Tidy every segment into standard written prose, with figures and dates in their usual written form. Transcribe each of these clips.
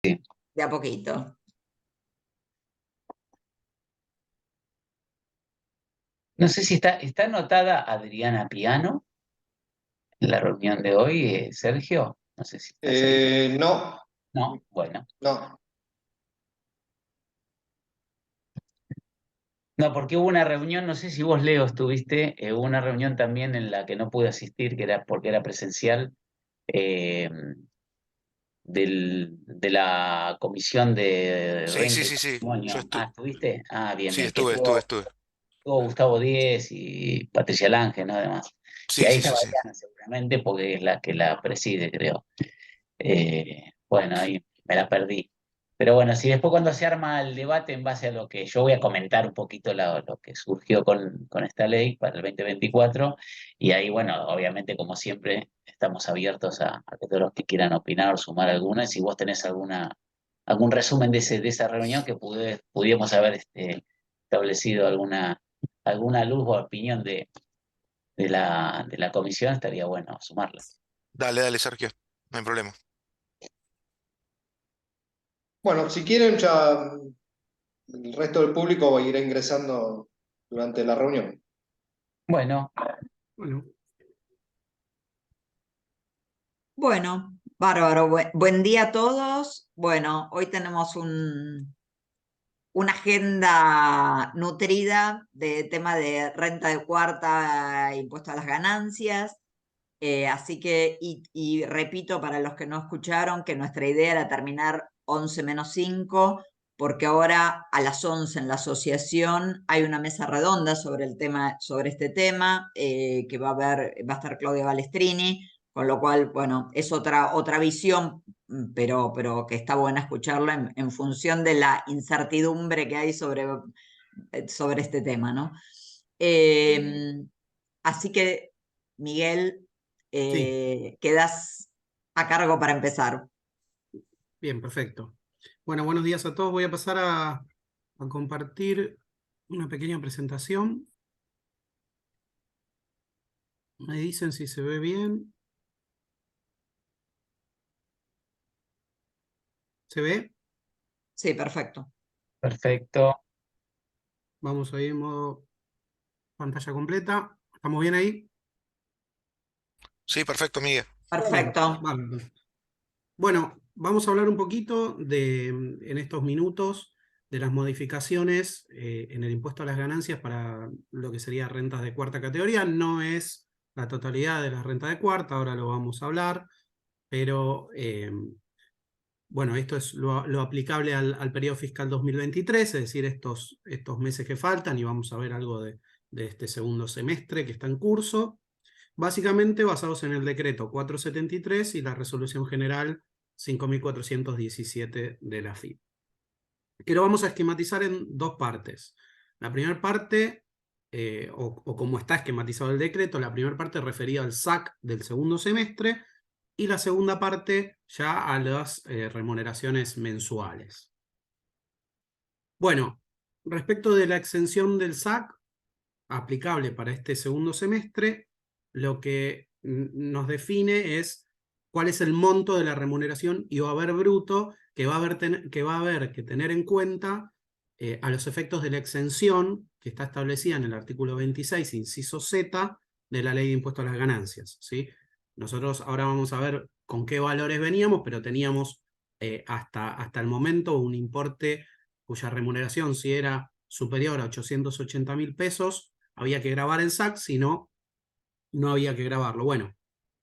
De a poquito. No sé si está anotada Adriana Piano en la reunión de hoy, Sergio. No sé si está seguro. No, No, bueno. no. No, porque hubo una reunión, no sé si vos, Leo, estuviste, hubo una reunión también en la que no pude asistir, que era porque era presencial, eh, de la Comisión de Sí, Renta sí, y sí, sí. Yo Patrimonio. Ah, ¿estuviste? Ah, bien, sí, bien, que estuve, estuve, estuve. estuvo Gustavo Díez y Patricia Lange, ¿no? Además. Y Sí, ahí sí, sí, estaba sí. Diana seguramente, porque es la que la preside, creo. Bueno, ahí me la perdí. Pero bueno, si después cuando se arma el debate en base a lo que yo voy a comentar un poquito lo que surgió con esta ley para el 2024, y ahí, bueno, obviamente como siempre estamos abiertos a que todos los que quieran opinar o sumar alguna, y si vos tenés algún resumen de esa reunión que pudiéramos haber establecido alguna luz o opinión de la comisión, estaría bueno sumarla. Dale, dale, Sergio. No hay problema. Bueno, si quieren, ya el resto del público irá ingresando durante la reunión. Bueno, Bueno, Bueno, bárbaro. Buen día a todos. Bueno, hoy tenemos una agenda nutrida de tema de renta de cuarta, impuesto a las ganancias. Así que, y repito para los que no escucharon, que nuestra idea era terminar 11 menos 5, porque ahora a las 11 en la asociación hay una mesa redonda sobre este tema, que va a estar Claudia Balestrini, con lo cual, bueno, es otra visión, pero que está buena escucharla en función de la incertidumbre que hay sobre este tema, ¿no? Así que, Miguel, sí, quedas a cargo para empezar. bien, perfecto. Bueno, buenos días a todos. Voy a pasar a compartir una pequeña presentación. Me dicen si se ve bien. ¿Se ve? Sí, perfecto. perfecto. Vamos a ir en modo pantalla completa. ¿Estamos bien ahí? Sí, perfecto, Miguel. Bien, Perfecto. bárbaro. Bueno, vamos a hablar un poquito en estos minutos de las modificaciones en el impuesto a las ganancias para lo que sería rentas de cuarta categoría. No es la totalidad de las rentas de cuarta, ahora lo vamos a hablar, pero bueno, esto es lo aplicable al periodo fiscal 2023, es decir, estos meses que faltan, y vamos a ver algo de este segundo semestre que está en curso, básicamente basados en el decreto 473 y la resolución general 5417 de la FIP. Que lo vamos a esquematizar en dos partes. La primera parte, o como está esquematizado el decreto, la primera parte referida al SAC del segundo semestre, y la segunda parte ya a las remuneraciones mensuales. Bueno, respecto de la exención del SAC aplicable para este segundo semestre, lo que nos define es cuál es el monto de la remuneración y va a haber bruto que va a haber que tener en cuenta a los efectos de la exención que está establecida en el artículo 26, inciso Z, de la Ley de Impuesto a las Ganancias, ¿sí? Nosotros ahora vamos a ver con qué valores veníamos, pero teníamos hasta el momento un importe cuya remuneración, si era superior a 880.000 pesos, había que grabar el SAC, si no, no había que grabarlo. Bueno,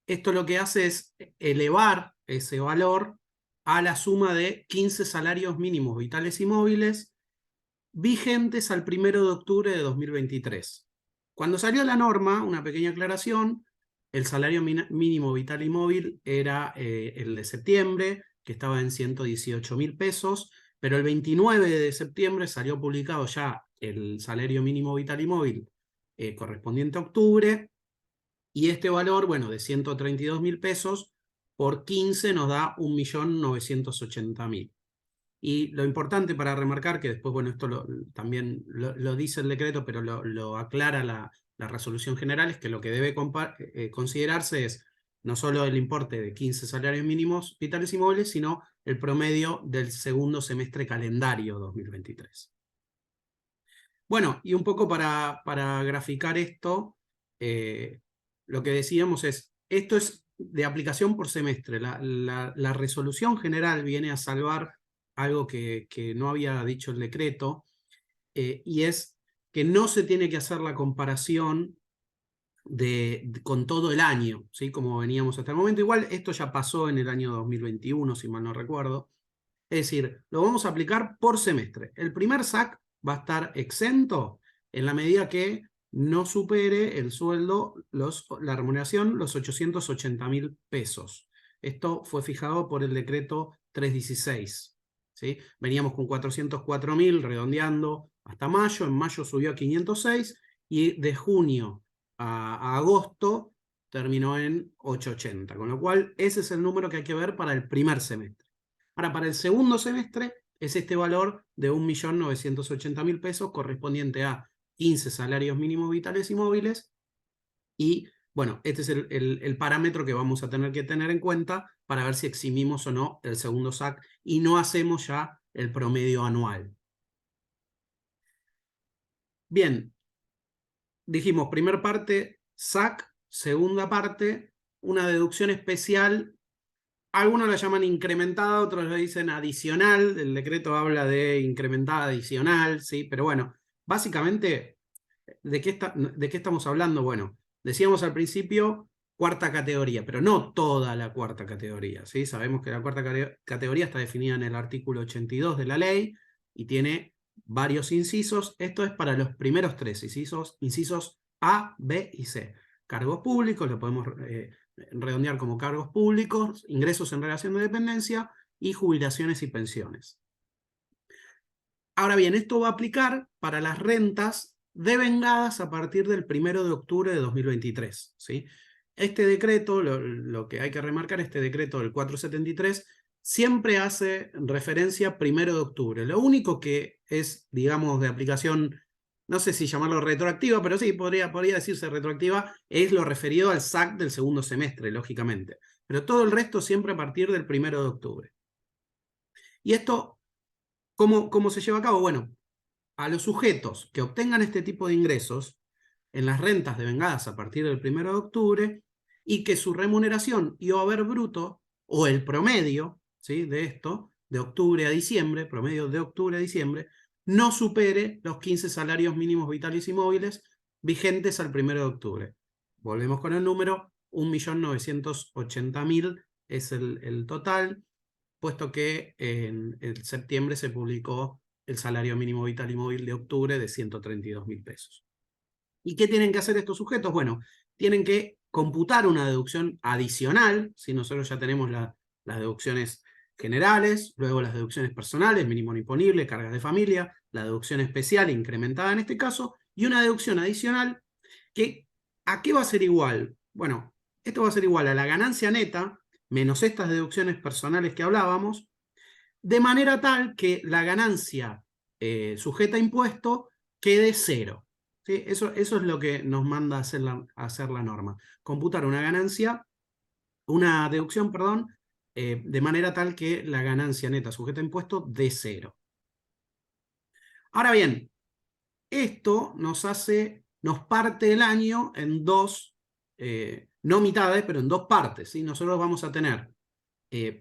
esto lo que hace es elevar ese valor a la suma de 15 salarios mínimos vitales y móviles vigentes al 1 de octubre de 2023. Cuando salió la norma, una pequeña aclaración, el salario mínimo vital y móvil era el de septiembre, que estaba en 118.000 pesos, pero el 29 de septiembre salió publicado ya el salario mínimo vital y móvil correspondiente a octubre, y este valor, bueno, de 132.000 pesos por 15 nos da 1.980.000. Y lo importante para remarcar, que después, bueno, esto también lo dice el decreto, pero lo aclara la resolución general, es que lo que debe considerarse es no solo el importe de 15 salarios mínimos vitales y móviles, sino el promedio del segundo semestre calendario 2023. Bueno, y un poco para graficar esto, lo que decíamos es, esto es de aplicación por semestre. La resolución general viene a salvar algo que no había dicho el decreto, y es que no se tiene que hacer la comparación con todo el año, ¿sí? Como veníamos hasta el momento. Igual esto ya pasó en el año 2021, si mal no recuerdo. Es decir, lo vamos a aplicar por semestre. El primer SAC va a estar exento en la medida que no supere el sueldo, la remuneración, los 880.000 pesos. Esto fue fijado por el decreto 316. ¿Sí? Veníamos con 404.000 redondeando hasta mayo. En mayo subió a 506 y de junio a agosto terminó en 880. Con lo cual ese es el número que hay que ver para el primer semestre. Ahora, para el segundo semestre es este valor de 1.980.000 pesos correspondiente a 15 salarios mínimos vitales y móviles. Y bueno, este es el parámetro que vamos a tener que tener en cuenta para ver si eximimos o no el segundo SAC y no hacemos ya el promedio anual. Bien, dijimos, primer parte, SAC, segunda parte, una deducción especial. Algunos la llaman incrementada, otros le dicen adicional. El decreto habla de incrementada adicional, ¿sí? Pero bueno, básicamente, ¿de qué estamos hablando? Bueno, decíamos al principio cuarta categoría, pero no toda la cuarta categoría, ¿sí? Sabemos que la cuarta categoría está definida en el artículo 82 de la ley y tiene varios incisos. Esto es para los primeros tres incisos A, B y C. Cargos públicos, lo podemos redondear como cargos públicos, ingresos en relación de dependencia y jubilaciones y pensiones. Ahora bien, esto va a aplicar para las rentas devengadas a partir del 1 de octubre de 2023. ¿Sí? Este decreto, lo que hay que remarcar, este decreto del 473, siempre hace referencia 1 de octubre. Lo único que es, digamos, de aplicación, no sé si llamarlo retroactiva, pero sí, podría decirse retroactiva, es lo referido al SAC del segundo semestre, lógicamente. Pero todo el resto siempre a partir del 1 de octubre. Y esto, ¿cómo se lleva a cabo? Bueno, a los sujetos que obtengan este tipo de ingresos en las rentas devengadas a partir del 1 de octubre y que su remuneración y o haber bruto, o el promedio, ¿sí?, de esto, de octubre a diciembre, promedio de octubre a diciembre, no supere los 15 salarios mínimos vitales y móviles vigentes al 1 de octubre. Volvemos con el número, 1.980.000 es el total, puesto que en septiembre se publicó el salario mínimo vital y móvil de octubre de 132.000 pesos. ¿Y qué tienen que hacer estos sujetos? Bueno, tienen que computar una deducción adicional, si nosotros ya tenemos las deducciones generales, luego las deducciones personales, mínimo imponible, cargas de familia, la deducción especial incrementada en este caso, y una deducción adicional que, ¿a qué va a ser igual? Bueno, esto va a ser igual a la ganancia neta, menos estas deducciones personales que hablábamos, de manera tal que la ganancia sujeta a impuesto quede cero. ¿Sí? Eso es lo que nos manda a hacer la norma. Computar una deducción, de manera tal que la ganancia neta sujeta a impuesto dé cero. Ahora bien, esto nos parte el año en dos, no mitades, pero en dos partes. ¿Sí? Nosotros vamos a tener,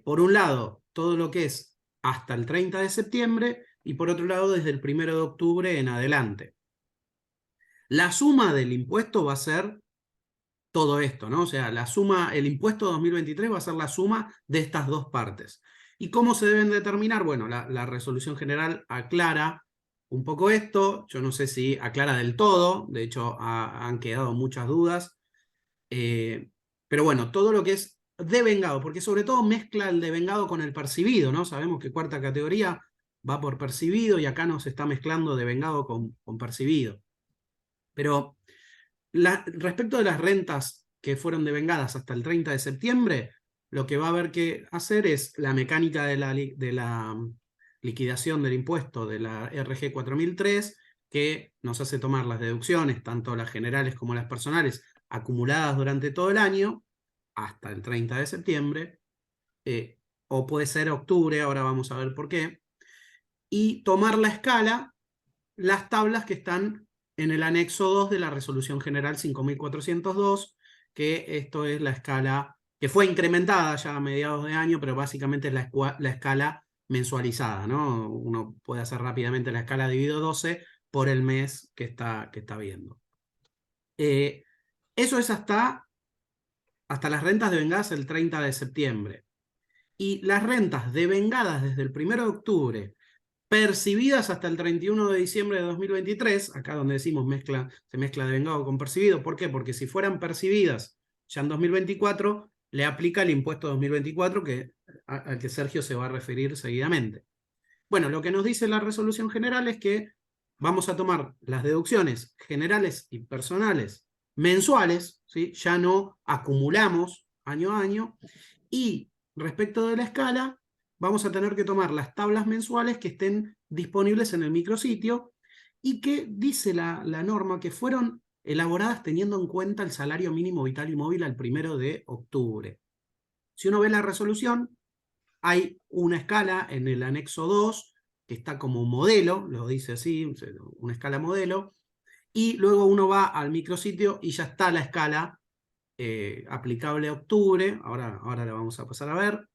por un lado, todo lo que es hasta el 30 de septiembre y por otro lado desde el 1 de octubre en adelante. La suma del impuesto va a ser todo esto, ¿no? O sea, el impuesto 2023 va a ser la suma de estas dos partes. ¿Y cómo se deben determinar? Bueno, la resolución general aclara un poco esto, yo no sé si aclara del todo, de hecho han quedado muchas dudas, pero bueno, todo lo que es devengado, porque sobre todo mezcla el devengado con el percibido, ¿no? Sabemos que cuarta categoría va por percibido y acá nos está mezclando devengado con percibido. Pero respecto de las rentas que fueron devengadas hasta el 30 de septiembre, lo que va a haber que hacer es la mecánica de la liquidación del impuesto de la RG 4003, que nos hace tomar las deducciones, tanto las generales como las personales, acumuladas durante todo el año, hasta el 30 de septiembre, o puede ser octubre, ahora vamos a ver por qué, y tomar la escala, las tablas que están en el anexo 2 de la Resolución General 5402, que esto es la escala que fue incrementada ya a mediados de año, pero básicamente es la escala mensualizada, ¿no? Uno puede hacer rápidamente la escala dividido 12 por el mes que está viendo. Eso es hasta las rentas devengadas el 30 de septiembre. Y las rentas devengadas desde el 1 de octubre, percibidas hasta el 31 de diciembre de 2023, acá donde decimos se mezcla devengado con percibido. ¿Por qué? Porque si fueran percibidas ya en 2024, le aplica el impuesto 2024 al que Sergio se va a referir seguidamente. Bueno, lo que nos dice la resolución general es que vamos a tomar las deducciones generales y personales mensuales, ¿sí? Ya no acumulamos año a año, y respecto de la escala, vamos a tener que tomar las tablas mensuales que estén disponibles en el micrositio y que dice la norma que fueron elaboradas teniendo en cuenta el salario mínimo vital y móvil al 1 de octubre. Si uno ve la resolución, hay una escala en el anexo 2 que está como modelo, lo dice así, una escala modelo, y luego uno va al micrositio y ya está la escala aplicable a octubre, ahora la vamos a pasar a ver,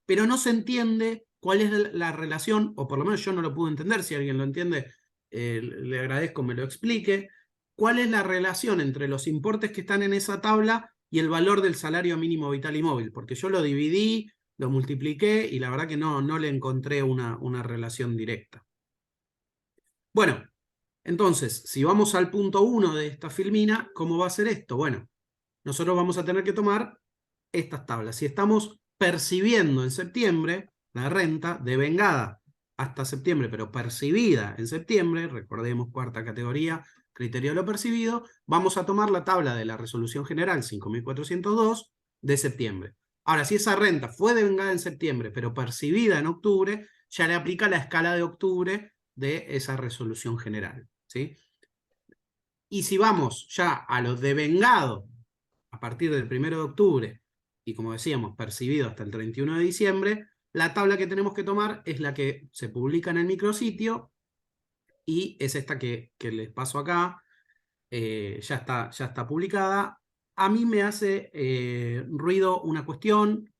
pero no se entiende cuál es la relación, o por lo menos yo no lo pude entender. Si alguien lo entiende, le agradezco me lo explique, cuál es la relación entre los importes que están en esa tabla y el valor del salario mínimo vital y móvil, porque yo lo dividí, lo multipliqué y la verdad que no le encontré una relación directa. Bueno, entonces, si vamos al punto 1 de esta filmina, ¿cómo va a ser esto? Bueno, nosotros vamos a tener que tomar estas tablas. Si estamos percibiendo en septiembre la renta devengada hasta septiembre, pero percibida en septiembre, recordemos cuarta categoría, criterio de lo percibido, vamos a tomar la tabla de la Resolución General 5402 de septiembre. Ahora, si esa renta fue devengada en septiembre, pero percibida en octubre, ya le aplica la escala de octubre de esa resolución general, ¿sí? Y si vamos ya a lo devengado a partir del 1 de octubre, y como decíamos, percibido hasta el 31 de diciembre, la tabla que tenemos que tomar es la que se publica en el micrositio, y es esta que les paso acá, ya está publicada. A mí me hace ruido una cuestión,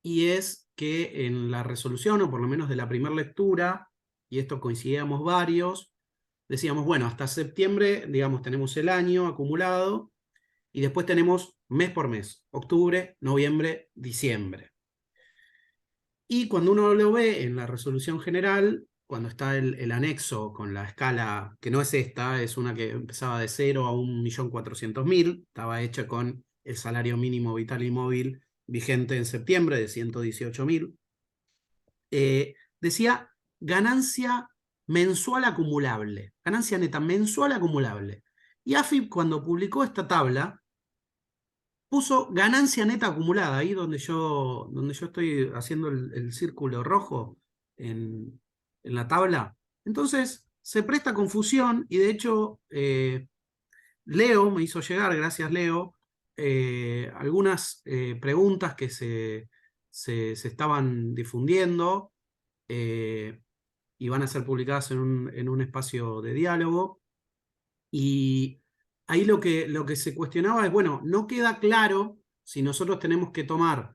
y es que en la resolución, o por lo menos de la primera lectura, y esto coincidíamos varios, decíamos, bueno, hasta septiembre, digamos, tenemos el año acumulado, y después tenemos mes por mes, octubre, noviembre, diciembre. Y cuando uno lo ve en la resolución general, cuando está el anexo con la escala, que no es esta, es una que empezaba de 0 a 1.400.000, estaba hecha con el salario mínimo vital y móvil vigente en septiembre de 118.000, decía ganancia mensual acumulable, ganancia neta mensual acumulable. Y AFIP, cuando publicó esta tabla, puso ganancia neta acumulada, ahí donde yo estoy haciendo el círculo rojo en la tabla. Entonces se presta confusión, y de hecho Leo me hizo llegar, gracias Leo, algunas preguntas que se estaban difundiendo y van a ser publicadas en un espacio de diálogo. Y ahí lo que se cuestionaba es, bueno, no queda claro si nosotros tenemos que tomar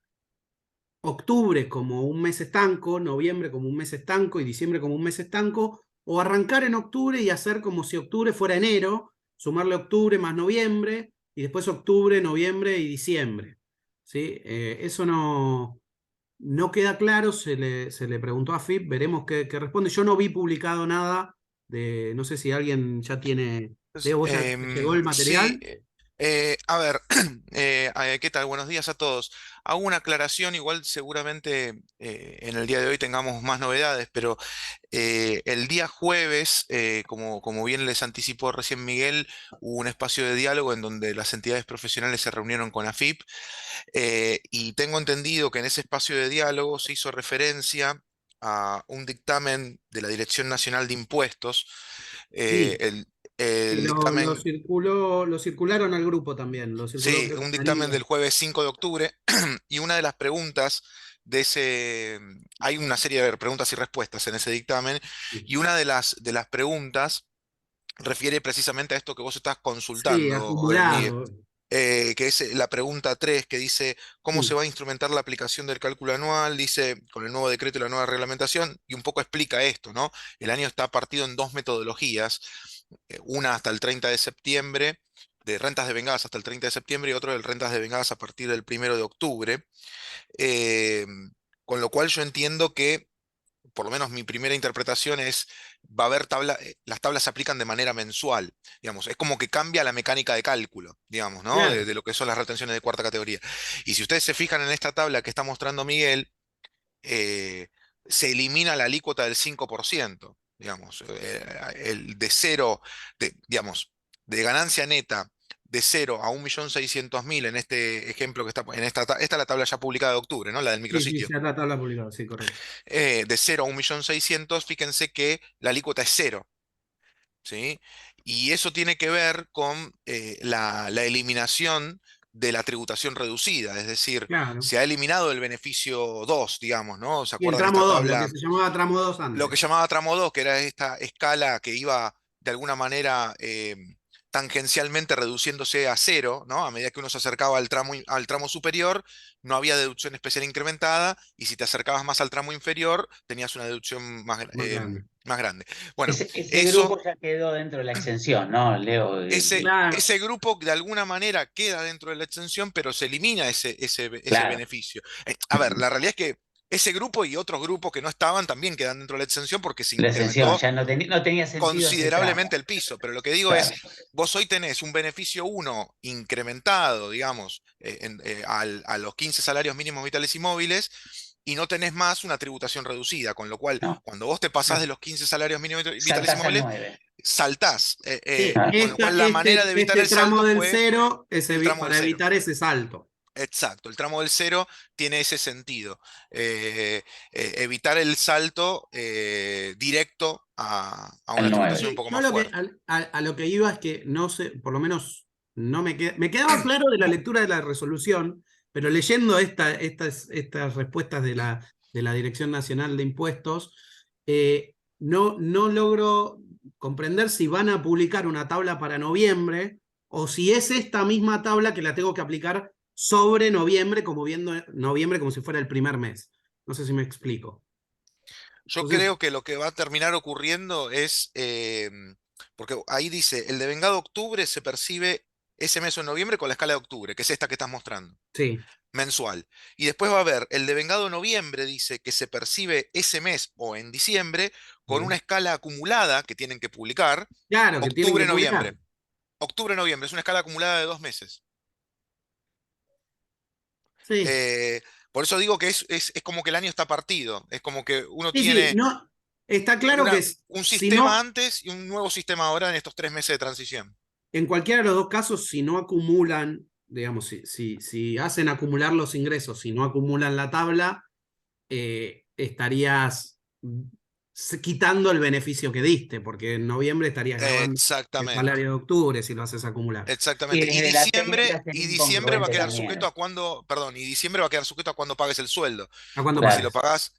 octubre como un mes estanco, noviembre como un mes estanco y diciembre como un mes estanco, o arrancar en octubre y hacer como si octubre fuera enero, sumarle octubre más noviembre, y después octubre, noviembre y diciembre, ¿sí? Eso no queda claro, se le preguntó a FIP, veremos qué responde. Yo no vi publicado nada no sé si alguien ya tiene. Leo, ¿vos ya te llegó el Sí, material? a ver, ¿qué tal? Buenos días a todos. Hago una aclaración, igual seguramente en el día de hoy tengamos más novedades, pero el día jueves, como bien les anticipó recién Miguel, hubo un espacio de diálogo en donde las entidades profesionales se reunieron con AFIP, y tengo entendido que en ese espacio de diálogo se hizo referencia a un dictamen de la Dirección Nacional de Impuestos, Sí, El Lo dictamen, circuló, lo circularon al grupo también, lo circuló sí, creo que un dictamen Darío. del jueves 5 de octubre, y una de las preguntas de hay una serie de preguntas y respuestas en ese dictamen, y una de las preguntas refiere precisamente a esto que vos estás Sí, consultando, Miguel, acumulado. que es la pregunta 3 que dice, ¿cómo se Sí, va a instrumentar la aplicación del cálculo anual? Dice, con el nuevo decreto y la nueva reglamentación, y un poco explica esto, ¿no? El año está partido en dos metodologías, una hasta el 30 de septiembre, de rentas de vengadas hasta el 30 de septiembre, y otro de rentas de vengadas a partir del 1 de octubre, eh, con lo cual yo entiendo que por lo menos mi primera interpretación es, va a haber las tablas se aplican de manera mensual, digamos, es como que cambia la mecánica de cálculo, digamos, ¿no? claro. De lo que son las retenciones de cuarta categoría. Y si ustedes se fijan en esta tabla que está mostrando Miguel, eh, se elimina la alícuota del 5%, digamos, el de cero, digamos, de ganancia neta de 0 a 1.600.000 en este ejemplo que está, esta es la tabla ya publicada de octubre, ¿no? La del Sí, sí, micrositio. ya la tabla publicada, sí, correcto. De 0 a 1.600.000, fíjense que la alícuota es cero, ¿sí? Y eso tiene que ver con la eliminación de la tributación reducida, es decir, Claro. se ha eliminado el beneficio 2, digamos, ¿no? ¿Se Y el acuerdan de esta tramo 2, lo que tabla? se llamaba tramo 2 Lo que antes. llamaba tramo 2, que era esta escala que iba de alguna manera tangencialmente reduciéndose a cero, ¿no? A medida que uno se acercaba al tramo superior, no había deducción especial incrementada, y si te acercabas más al tramo inferior, tenías una deducción Más grande. más grande. Bueno, Ese grupo eso, ya quedó dentro de la exención, ¿no, Leo? Claro, ese grupo de alguna manera queda dentro de la exención, pero se elimina ese Claro, beneficio. A ver, la realidad es que ese grupo y otros grupos que no estaban también quedan dentro de la exención porque se la exención, incrementó ya no tenía sentido ese considerablemente tramo. el piso. Pero lo que digo Claro, es, vos hoy tenés un beneficio uno incrementado, digamos, a los 15 salarios mínimos vitales y móviles, y no tenés más una tributación reducida, con lo cual, no. cuando vos te pasás de los 15 salarios mínimos vitales y Saltás al móviles, 9. sí, con lo cual la manera de evitar este el tramo salto del fue cero es el tramo del para cero. evitar ese salto. Exacto, el tramo del cero tiene ese sentido, eh, evitar el salto directo a una Al tributación un 9. poco Yo más lo que, fuerte. a lo que iba es que no sé, por lo menos no me quedaba claro de la lectura de la resolución, pero leyendo estas respuestas de la Dirección Nacional de Impuestos, no logro comprender si van a publicar una tabla para noviembre o si es esta misma tabla que la tengo que aplicar sobre noviembre, como viendo noviembre como si fuera el primer mes. No sé si me explico. Yo Entonces, creo que lo que va a terminar ocurriendo es, porque ahí dice, el devengado octubre se percibe ese mes o en noviembre con la escala de octubre, que es esta que estás mostrando, sí. mensual. Y después va a haber el devengado noviembre, dice, que se percibe ese mes o en diciembre con una Sí. escala acumulada que tienen que publicar, Claro, que tienen que publicar. octubre-noviembre. Octubre-noviembre, es una escala acumulada de 2 meses. Sí. Eh, por eso digo que es como que el año está partido, es como que uno Sí, sí, tiene no, está claro que un si sistema no, antes y un nuevo sistema ahora en estos 3 meses de transición. en cualquiera de los dos casos, si no acumulan, digamos, si hacen acumular los ingresos, si no acumulan la tabla, estarías quitando el beneficio que diste, porque en noviembre estarías grabando el salario Exactamente, de octubre si lo haces acumular. Y exactamente. desde la técnica sería Y diciembre va a incongruente quedar sujeto también. a perdón, y diciembre va a quedar sujeto a cuando pagues el sueldo. ¿A cuándo Porque Claro, pagues?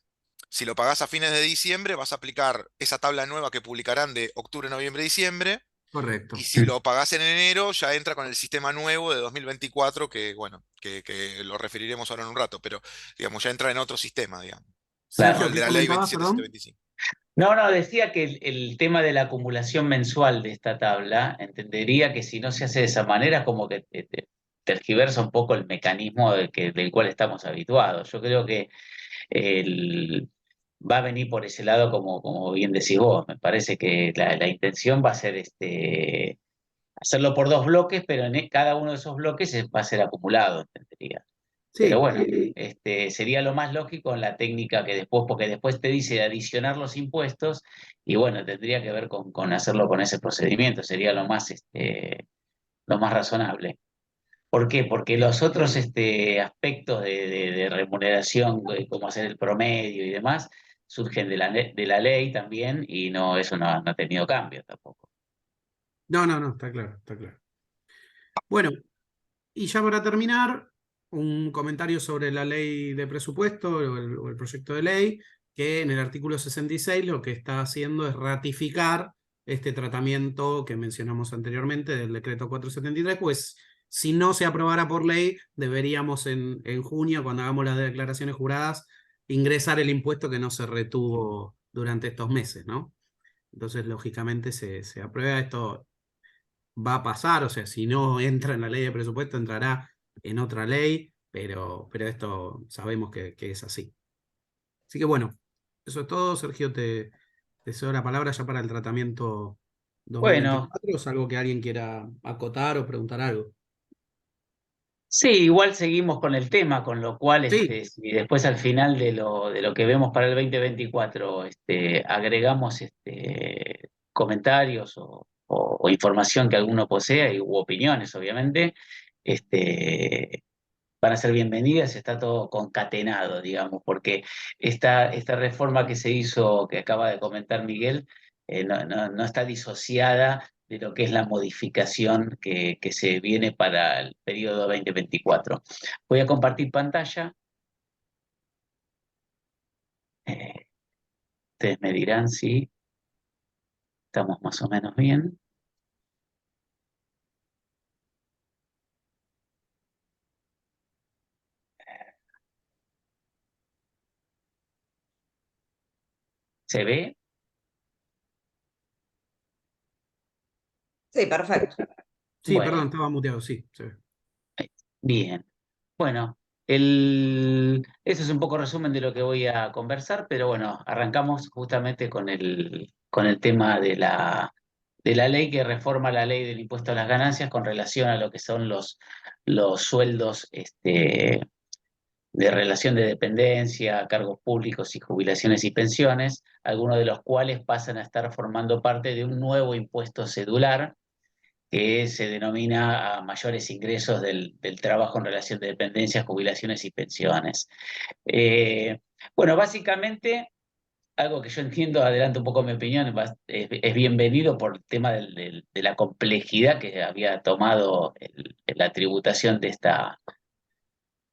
si lo pagás a fines de diciembre, vas a aplicar esa tabla nueva que publicarán de octubre, noviembre, diciembre. Y Correcto. si lo pagás en enero, ya entra con el sistema nuevo de 2024, que bueno, que lo referiremos ahora en un rato, pero digamos, ya entra en otro sistema, digamos, ¿no? Sergio, claro. El ¿qué de la ley comentabas, perdón? 27725. No, decía que el tema de la acumulación mensual de esta tabla, entendería que si no se hace de esa manera, como que tergiversa un poco el mecanismo del cual estamos habituados. Yo creo que el- va a venir por ese lado, como bien decís vos. Me parece que la intención va a ser hacerlo por dos bloques, pero cada uno de esos bloques va a ser acumulado, entendería. Pero Sí, bueno, sería lo más lógico en la técnica que después, porque después te dice adicionar los impuestos, y bueno, tendría que ver con hacerlo con ese procedimiento, sería lo más razonable. ¿Por qué? Porque sí. los otros aspectos de remuneración, como hacer el promedio y demás, surgen de la ley también, y no, eso no ha tenido cambio tampoco. No, no, no, está claro, está claro. Bueno, y ya para terminar, un comentario sobre la ley de presupuesto o el proyecto de ley, que en el artículo 66 lo que está haciendo es ratificar este tratamiento que mencionamos anteriormente del decreto 473, pues si no se aprobara por ley, deberíamos en junio, cuando hagamos las declaraciones juradas, ingresar el impuesto que no se retuvo durante estos meses, ¿no? Entonces, lógicamente, se aprueba esto, va a pasar, o sea, si no entra en la ley de presupuesto, entrará en otra ley, pero esto sabemos que es así. Así que bueno, eso es todo. Sergio, te cedo la palabra ya para el tratamiento Bueno, 2024, o es algo que alguien quiera acotar o preguntar algo. sí, igual seguimos con el tema, con lo cual, Sí, si después al final de lo que vemos para el 2024, agregamos comentarios o información que alguno posea u opiniones, obviamente, este, van a ser bienvenidas, está todo concatenado, digamos, porque esta reforma que se hizo, que acaba de comentar Miguel, no está disociada de lo que es la modificación que se viene para el periodo 2024. Voy a compartir pantalla. Eh, Ustedes me dirán si estamos más o menos bien. ¿Se ve? Sí, perfecto. sí, perdón, Bueno, estaba muteado, sí, se ve. bien. Bueno, ese es un poco resumen de lo que voy a conversar, pero bueno, arrancamos justamente con el tema de la ley que reforma la ley del impuesto a las ganancias con relación a lo que son los sueldos de relación de dependencia, cargos públicos y jubilaciones y pensiones, algunos de los cuales pasan a estar formando parte de un nuevo impuesto cedular que se denomina a mayores ingresos del trabajo en relación de dependencias, jubilaciones y pensiones. Eh, bueno, básicamente, algo que yo entiendo, adelanto un poco mi opinión, es bienvenido por el tema de la complejidad que había tomado la tributación de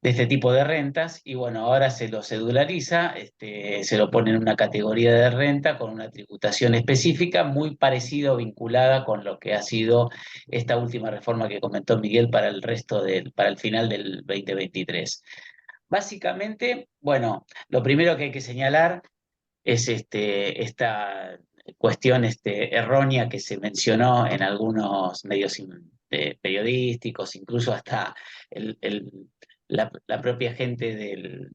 este tipo de rentas, y bueno, ahora se lo cedulariza, se lo pone en una categoría de renta con una tributación específica muy parecida o vinculada con lo que ha sido esta última reforma que comentó Miguel para el final del 2023. Básicamente, bueno, lo primero que hay que señalar es esta cuestión errónea que se mencionó en algunos medios periodísticos, incluso hasta el, el- la propia gente del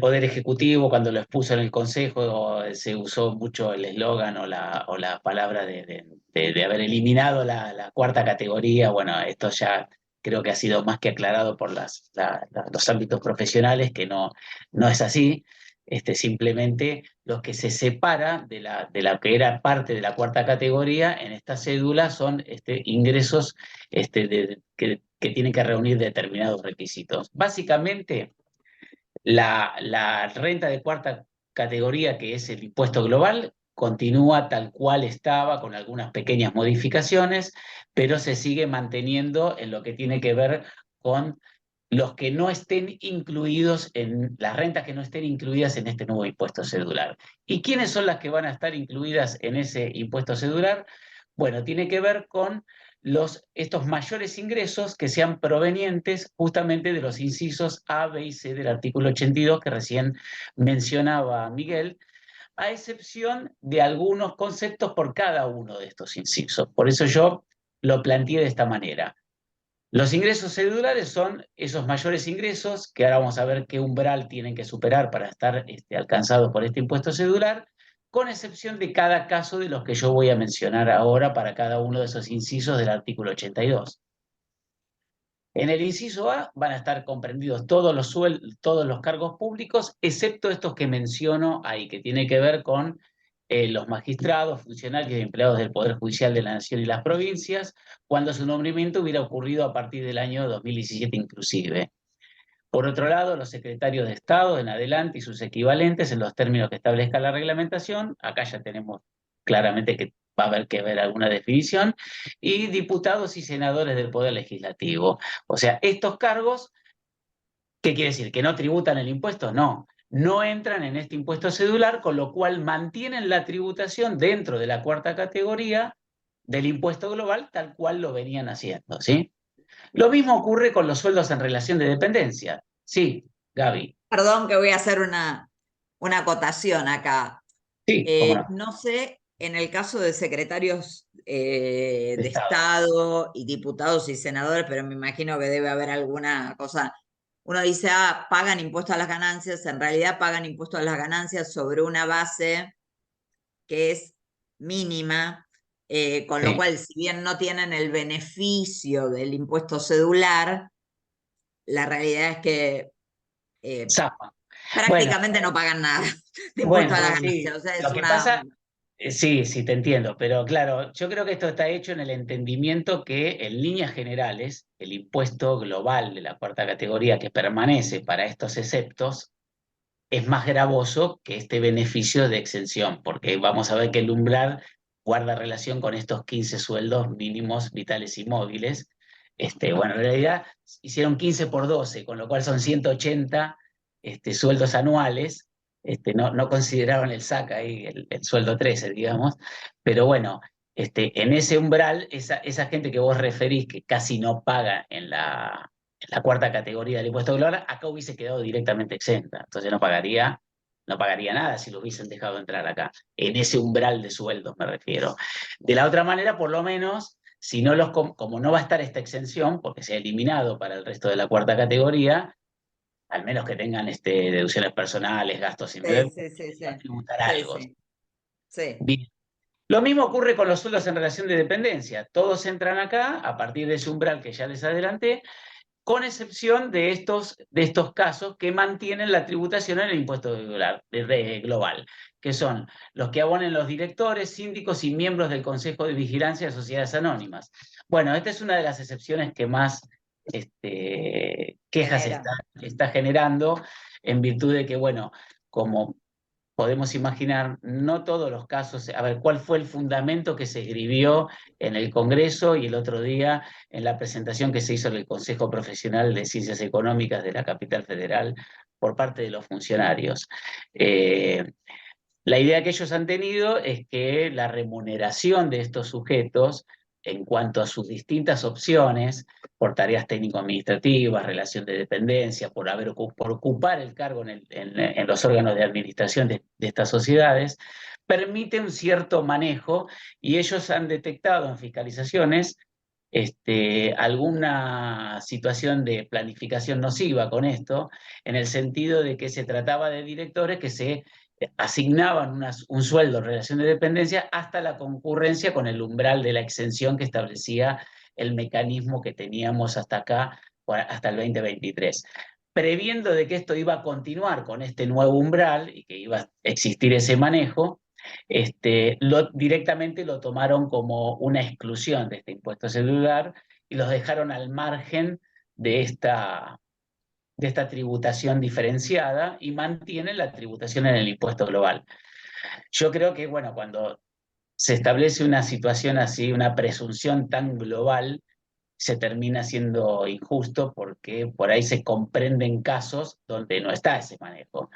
Poder Ejecutivo, cuando lo expuso en el Consejo, se usó mucho el eslogan o la palabra de haber eliminado la cuarta categoría. Bueno, esto ya creo que ha sido más que aclarado por los ámbitos profesionales, que no es así. Simplemente lo que se separa de la que era parte de la cuarta categoría en esta cédula son ingresos que tienen que reunir determinados requisitos. Básicamente, la renta de cuarta categoría, que es el impuesto global, continúa tal cual estaba, con algunas pequeñas modificaciones, pero se sigue manteniendo en lo que tiene que ver con los que no estén incluidos las rentas que no estén incluidas en este nuevo impuesto cedular. ¿Y quiénes son las que van a estar incluidas en ese impuesto cedular? Bueno, tiene que ver con estos mayores ingresos que sean provenientes justamente de los incisos A, B y C del artículo 82 que recién mencionaba Miguel, a excepción de algunos conceptos por cada uno de estos incisos. Por eso yo lo planteé de esta manera. Los ingresos cedulares son esos mayores ingresos que ahora vamos a ver qué umbral tienen que superar para estar alcanzados por este impuesto cedular, con excepción de cada caso de los que yo voy a mencionar ahora para cada uno de esos incisos del artículo 82. En el inciso A van a estar comprendidos todos los cargos públicos, excepto estos que menciono ahí, que tiene que ver con los magistrados, funcionarios y empleados del Poder Judicial de la Nación y las provincias, cuando su nombramiento hubiera ocurrido a partir del año 2017 inclusive. Por otro lado, los secretarios de Estado en adelante y sus equivalentes en los términos que establezca la reglamentación. Acá ya tenemos claramente que va a haber que ver alguna definición, y diputados y senadores del Poder Legislativo. O sea, estos cargos, ¿qué quiere decir? ¿Que no tributan el impuesto? No. No entran en este impuesto cedular, con lo cual mantienen la tributación dentro de la cuarta categoría del impuesto global, tal cual lo venían haciendo, ¿sí? Lo mismo ocurre con los sueldos en relación de dependencia. Sí, Gaby. Perdón que voy a hacer una acotación acá. Sí, cómo no. No sé, en el caso de secretarios de Estado. Estado y diputados y senadores, pero me imagino que debe haber alguna cosa. Uno dice, pagan impuesto a las ganancias, en realidad pagan impuesto a las ganancias sobre una base que es mínima, con lo Sí. cual, si bien no tienen el beneficio del impuesto cedular, la realidad es que Zapa. Bueno, prácticamente no pagan nada de impuesto bueno, a la sí. ganancia. O sea, es Lo que una... pasa, sí, sí, te entiendo, pero claro, yo creo que esto está hecho en el entendimiento que en líneas generales el impuesto global de la cuarta categoría que permanece para estos exceptos es más gravoso que este beneficio de exención, porque vamos a ver que el umbral guarda relación con estos 15 sueldos mínimos vitales y móviles. Bueno, en realidad hicieron 15 por 12, con lo cual son 180 sueldos anuales. No consideraron el SAC ahí, el sueldo 13, digamos, pero bueno, en ese umbral, esa gente que vos referís que casi no paga en la cuarta categoría del impuesto global, acá hubiese quedado directamente exenta. Entonces no pagaría nada si lo hubiesen dejado entrar acá. En ese umbral de sueldos me refiero. De la otra manera, por lo menos, si no como no va a estar esta exención, porque se ha eliminado para el resto de la cuarta categoría, al menos que tengan deducciones personales, gastos Sí, inmediatos, sí, sí, sí. va a tributar Sí, algo. sí. Sí. Bien. Lo mismo ocurre con los sueldos en relación de dependencia. Todos entran acá a partir de ese umbral que ya les adelanté, con excepción de estos casos que mantienen la tributación en el impuesto global, que son los que abonen los directores, síndicos y miembros del Consejo de Vigilancia de Sociedades Anónimas. Bueno, esta es una de las excepciones que más quejas Genera. está generando, en virtud de que, bueno, como podemos imaginar, no todos los casos, a ver, ¿cuál fue el fundamento que se escribió en el Congreso y el otro día en la presentación que se hizo en el Consejo Profesional de Ciencias Económicas de la Capital Federal por parte de los funcionarios? La idea que ellos han tenido es que la remuneración de estos sujetos, en cuanto a sus distintas opciones, por tareas técnico-administrativas, relación de dependencia, por ocupar el cargo en los órganos de administración de estas sociedades, permite un cierto manejo, y ellos han detectado en fiscalizaciones alguna situación de planificación nociva con esto, en el sentido de que se trataba de directores que se asignaban un sueldo en relación de dependencia hasta la concurrencia con el umbral de la exención que establecía el mecanismo que teníamos hasta acá, hasta el 2023. Previendo de que esto iba a continuar con este nuevo umbral y que iba a existir ese manejo, directamente lo tomaron como una exclusión de este impuesto celular y los dejaron al margen de esta tributación diferenciada y mantienen la tributación en el impuesto global. Yo creo que, bueno, cuando se establece una situación así, una presunción tan global, se termina siendo injusto porque por ahí se comprenden casos donde no está ese manejo.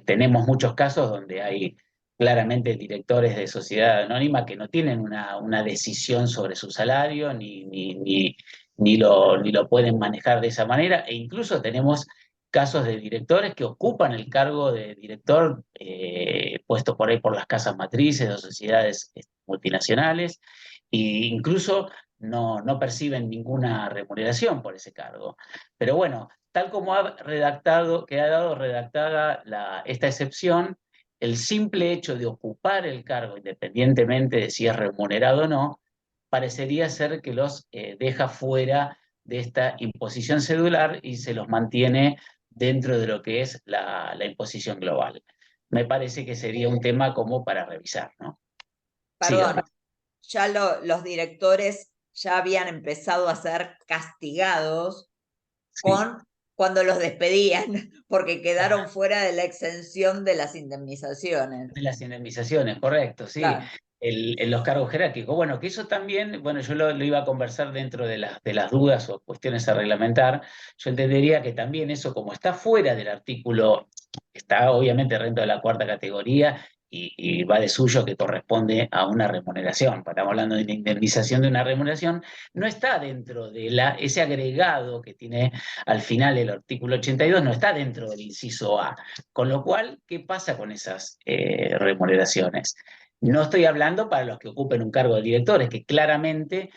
Tenemos muchos casos donde hay claramente directores de sociedad anónima que no tienen una decisión sobre su salario ni lo pueden manejar de esa manera, e incluso tenemos casos de directores que ocupan el cargo de director puesto por ahí por las casas matrices o sociedades multinacionales, e incluso no perciben ninguna remuneración por ese cargo. Pero bueno, tal como quedado redactada esta excepción, el simple hecho de ocupar el cargo, independientemente de si es remunerado o no, parecería ser que los deja fuera de esta imposición cedular y se los mantiene dentro de lo que es la imposición global. Me parece que sería un tema como para revisar, ¿no? Perdón, ya los directores ya habían empezado a ser castigados Sí. cuando los despedían, porque quedaron fuera de la exención de las indemnizaciones. De las indemnizaciones, correcto, sí. Claro. en los cargos jerárquicos. Bueno, que eso también, bueno, yo lo iba a conversar dentro de las dudas o cuestiones a reglamentar. Yo entendería que también eso, como está fuera del artículo, está obviamente dentro de la cuarta categoría y va de suyo que corresponde a una remuneración. Estamos hablando de una indemnización de una remuneración, no está dentro de ese agregado que tiene al final el artículo 82, no está dentro del inciso A. Con lo cual, ¿qué pasa con esas remuneraciones? No estoy hablando para los que ocupen un cargo de directores, que claramente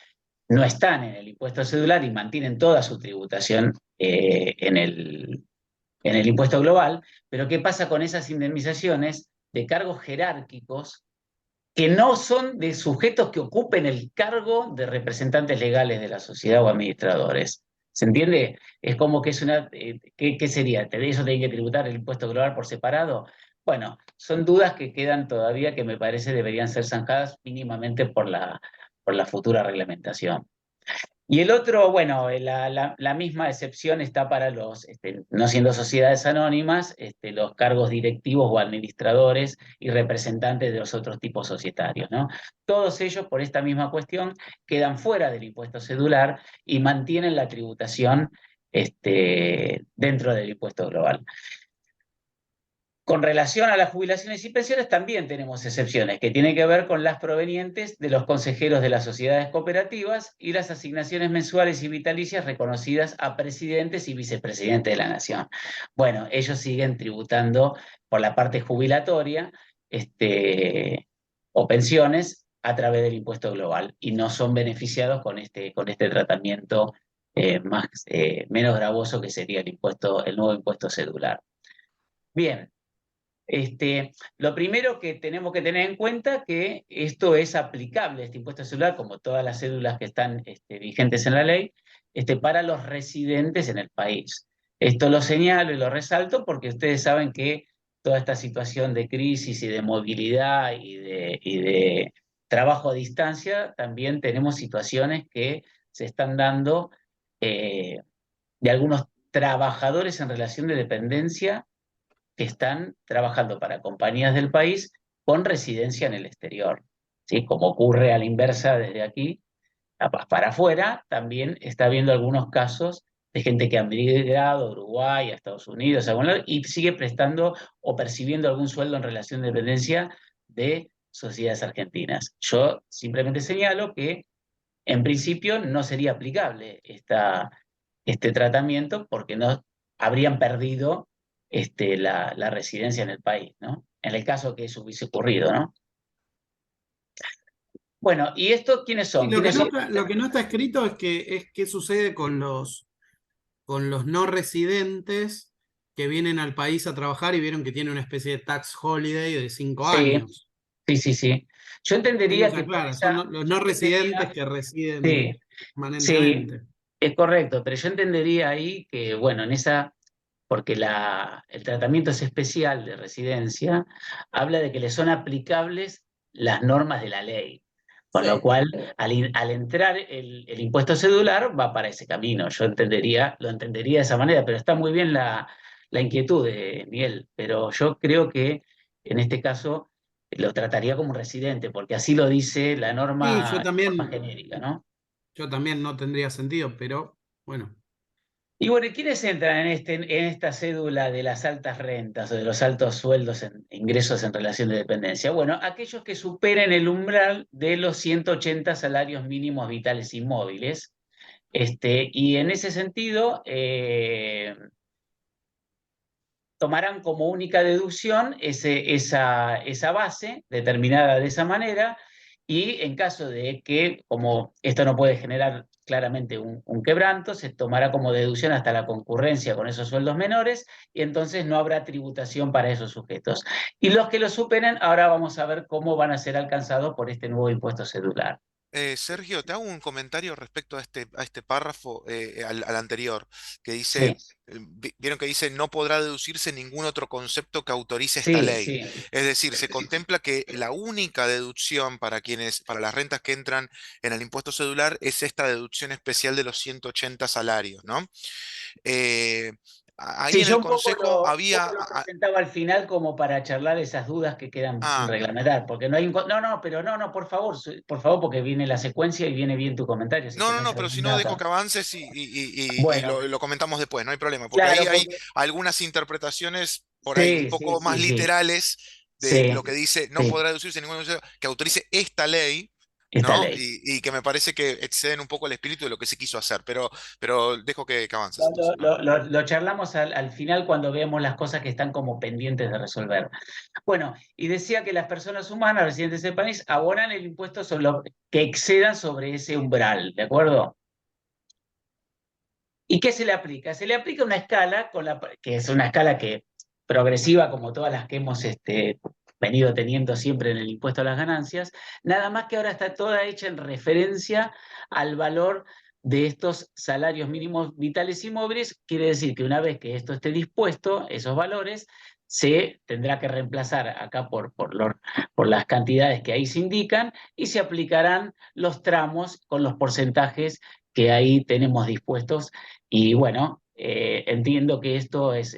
no están en el impuesto cedular y mantienen toda su tributación en el impuesto global, pero ¿qué pasa con esas indemnizaciones de cargos jerárquicos que no son de sujetos que ocupen el cargo de representantes legales de la sociedad o administradores? ¿Se entiende? Es como que es una... ¿qué sería? ¿Eso tiene que tributar el impuesto global por separado? Bueno, son dudas que quedan todavía que me parece deberían ser zanjadas mínimamente por la futura reglamentación. Y el otro, bueno, la misma excepción está para los, no siendo sociedades anónimas, los cargos directivos o administradores y representantes de los otros tipos societarios, ¿no? Todos ellos, por esta misma cuestión, quedan fuera del impuesto cedular y mantienen la tributación dentro del impuesto global. Con relación a las jubilaciones y pensiones también tenemos excepciones que tienen que ver con las provenientes de los consejeros de las sociedades cooperativas y las asignaciones mensuales y vitalicias reconocidas a presidentes y vicepresidentes de la nación. Bueno, ellos siguen tributando por la parte jubilatoria o pensiones a través del impuesto global y no son beneficiados con este tratamiento menos gravoso que sería el nuevo impuesto cedular. Bien. Lo primero que tenemos que tener en cuenta que esto es aplicable, este impuesto celular, como todas las cédulas que están vigentes en la ley, para los residentes en el país. Esto lo señalo y lo resalto porque ustedes saben que toda esta situación de crisis y de movilidad y de trabajo a distancia, también tenemos situaciones que se están dando de algunos trabajadores en relación de dependencia que están trabajando para compañías del país con residencia en el exterior. ¿Sí? Como ocurre a la inversa desde aquí para afuera, también está habiendo algunos casos de gente que ha migrado a Uruguay, a Estados Unidos, a algún lado, y sigue prestando o percibiendo algún sueldo en relación de dependencia de sociedades argentinas. Yo simplemente señalo que en principio no sería aplicable este tratamiento porque no habrían perdido la residencia en el país, ¿no? En el caso que eso hubiese ocurrido, ¿no? Bueno, ¿y estos quiénes Y son? lo que no está escrito es qué sucede con los no residentes que vienen al país a trabajar y vieron que tiene una especie de tax holiday de 5 Sí, años. sí. Yo Ahí no entendería se que por aclara, son los no residentes que residen sí, sí, permanentemente. es correcto, pero yo entendería ahí que, bueno, porque el tratamiento es especial de residencia, habla de que le son aplicables las normas de la ley. Con lo cual, al entrar el impuesto cedular, va para ese camino. Yo lo entendería de esa manera, pero está muy bien la inquietud de Miguel. Pero yo creo que en este caso lo trataría como un residente, porque así lo dice la Sí, norma genérica, ¿no? yo también no tendría sentido, pero bueno. Y bueno, ¿quiénes entran en esta cédula de las altas rentas o de los altos sueldos ingresos en relación de dependencia? Bueno, aquellos que superen el umbral de los 180 salarios mínimos vitales y móviles. Y en ese sentido, tomarán como única deducción esa base determinada de esa manera y en caso de que, como esto no puede generar claramente un quebranto, se tomará como deducción hasta la concurrencia con esos sueldos menores y entonces no habrá tributación para esos sujetos. Y los que lo superen, ahora vamos a ver cómo van a ser alcanzados por este nuevo impuesto cedular. Sergio, te hago un comentario respecto a este párrafo, al anterior, que Sí, dice, vieron que dice, no podrá deducirse ningún otro concepto que autorice esta sí, ley. sí, Es decir, se contempla que la única deducción para las rentas que entran en el impuesto cedular es esta deducción especial de los 180 salarios, ¿no? Eh, ahí Sí, en yo el un poco Consejo un había... poco lo presentaba al final como para charlar esas dudas que quedan sin Ah, reglamentar, porque no hay no, por favor, porque viene la secuencia y viene bien tu comentario, si no, tenés pero si no alguna dejo data. que avances y Bueno, lo comentamos después, no hay problema, porque ahí claro, hay porque algunas interpretaciones por ahí un sí, sí, poco más sí, sí, literales de lo sí, que dice, no sí, podrá deducirse ningún que autorice esta ley, esta ¿no? ley. Y que me parece que exceden un poco el espíritu de lo que se quiso hacer, pero dejo que avances Lo, entonces, ¿no? lo charlamos al final cuando veamos las cosas que están como pendientes de resolver. Bueno, y decía que las personas humanas residentes del país abonan el impuesto sobre lo que excedan sobre ese umbral, ¿de acuerdo? ¿Y qué se le aplica? Se le aplica una escala, que es una escala progresiva como todas las que hemos venido teniendo siempre en el impuesto a las ganancias, nada más que ahora está toda hecha en referencia al valor de estos salarios mínimos vitales y móviles. Quiere decir que una vez que esto esté dispuesto, esos valores, se tendrá que reemplazar acá por las cantidades que ahí se indican y se aplicarán los tramos con los porcentajes que ahí tenemos dispuestos y bueno, entiendo que esto es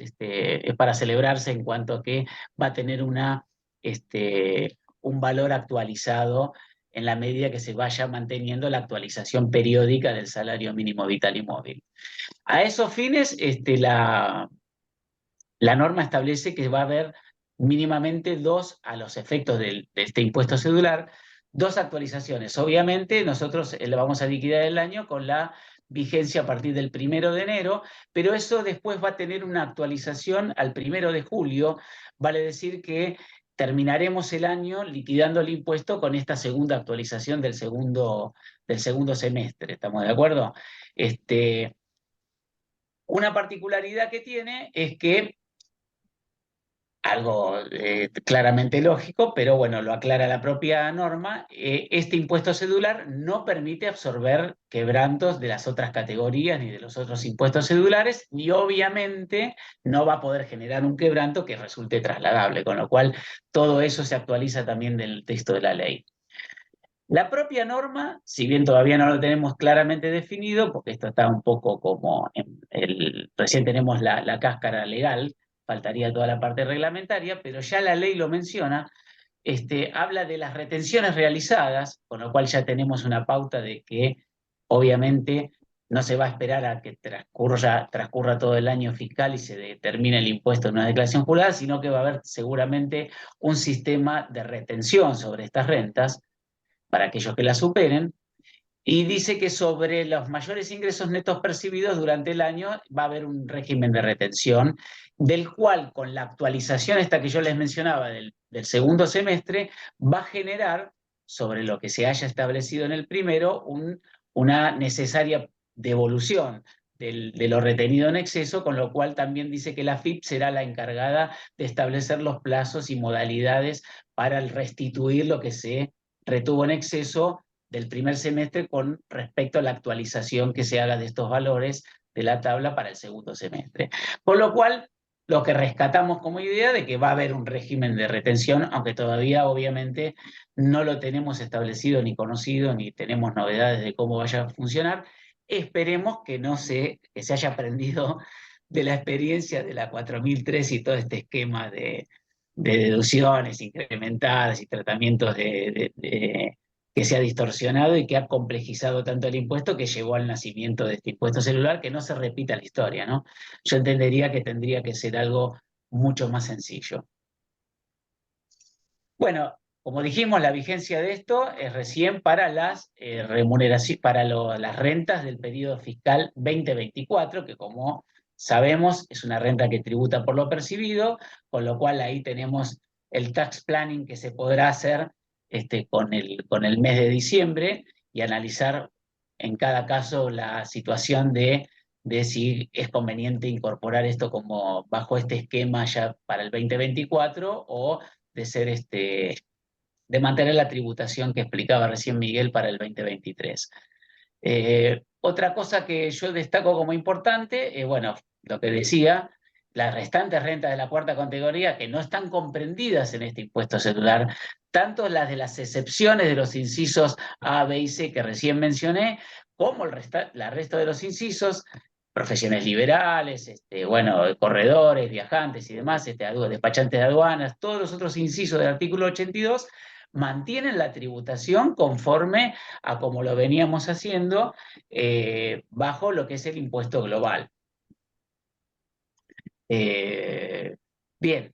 para celebrarse en cuanto a que va a tener un valor actualizado en la medida que se vaya manteniendo la actualización periódica del salario mínimo vital y móvil. A esos fines, la norma establece que va a haber mínimamente a los efectos de este impuesto cedular, dos actualizaciones. Obviamente, nosotros le vamos a liquidar el año con la vigencia a partir del 1 de enero, pero eso después va a tener una actualización al 1 de julio, vale decir que terminaremos el año liquidando el impuesto con esta segunda actualización del segundo semestre, ¿estamos de acuerdo? Una particularidad que tiene es que algo claramente lógico, pero bueno, lo aclara la propia norma, este impuesto cedular no permite absorber quebrantos de las otras categorías ni de los otros impuestos cedulares, y obviamente no va a poder generar un quebranto que resulte trasladable, con lo cual todo eso se actualiza también del texto de la ley. La propia norma, si bien todavía no lo tenemos claramente definido, porque esto está un poco como recién tenemos la cáscara legal, faltaría toda la parte reglamentaria, pero ya la ley lo menciona, habla de las retenciones realizadas, con lo cual ya tenemos una pauta de que obviamente no se va a esperar a que transcurra todo el año fiscal y se determine el impuesto en una declaración jurada, sino que va a haber seguramente un sistema de retención sobre estas rentas para aquellos que la superen, y dice que sobre los mayores ingresos netos percibidos durante el año va a haber un régimen de retención, del cual con la actualización esta que yo les mencionaba del segundo semestre, va a generar, sobre lo que se haya establecido en el primero, una necesaria devolución de lo retenido en exceso, con lo cual también dice que la AFIP será la encargada de establecer los plazos y modalidades para restituir lo que se retuvo en exceso del primer semestre con respecto a la actualización que se haga de estos valores de la tabla para el segundo semestre. Con lo cual, lo que rescatamos como idea de que va a haber un régimen de retención, aunque todavía obviamente no lo tenemos establecido ni conocido, ni tenemos novedades de cómo vaya a funcionar. Esperemos que que se haya aprendido de la experiencia de la 4003 y todo este esquema de deducciones incrementadas y tratamientos que se ha distorsionado y que ha complejizado tanto el impuesto que llevó al nacimiento de este impuesto celular, que no se repita la historia, ¿no? Yo entendería que tendría que ser algo mucho más sencillo. Bueno, como dijimos, la vigencia de esto es recién para las remuneraciones, para las rentas del periodo fiscal 2024, que como sabemos es una renta que tributa por lo percibido, con lo cual ahí tenemos el tax planning que se podrá hacer con el mes de diciembre y analizar en cada caso la situación de si es conveniente incorporar esto como bajo este esquema ya para el 2024 o de ser de mantener la tributación que explicaba recién Miguel para el 2023. Otra cosa que yo destaco como importante, bueno, lo que decía, las restantes rentas de la cuarta categoría que no están comprendidas en este impuesto celular, tanto las de las excepciones de los incisos A, B y C que recién mencioné, como el resto de los incisos, profesiones liberales, bueno, corredores, viajantes y demás, despachantes de aduanas, todos los otros incisos del artículo 82 mantienen la tributación conforme a como lo veníamos haciendo bajo lo que es el impuesto global. Bien,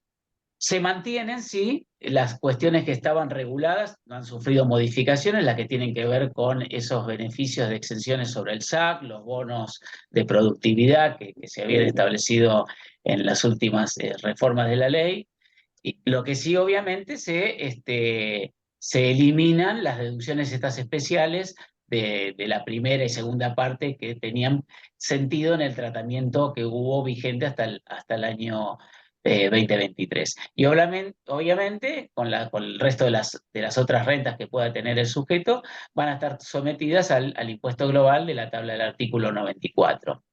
se mantienen, sí, las cuestiones que estaban reguladas, no han sufrido modificaciones, las que tienen que ver con esos beneficios de exenciones sobre el SAC, los bonos de productividad que se habían establecido en las últimas reformas de la ley. Y lo que sí, obviamente, se eliminan las deducciones estas especiales de la primera y segunda parte que tenían sentido en el tratamiento que hubo vigente hasta el año 2023. Y obviamente con el resto de las otras rentas que pueda tener el sujeto, van a estar sometidas al impuesto global de la tabla del artículo 94.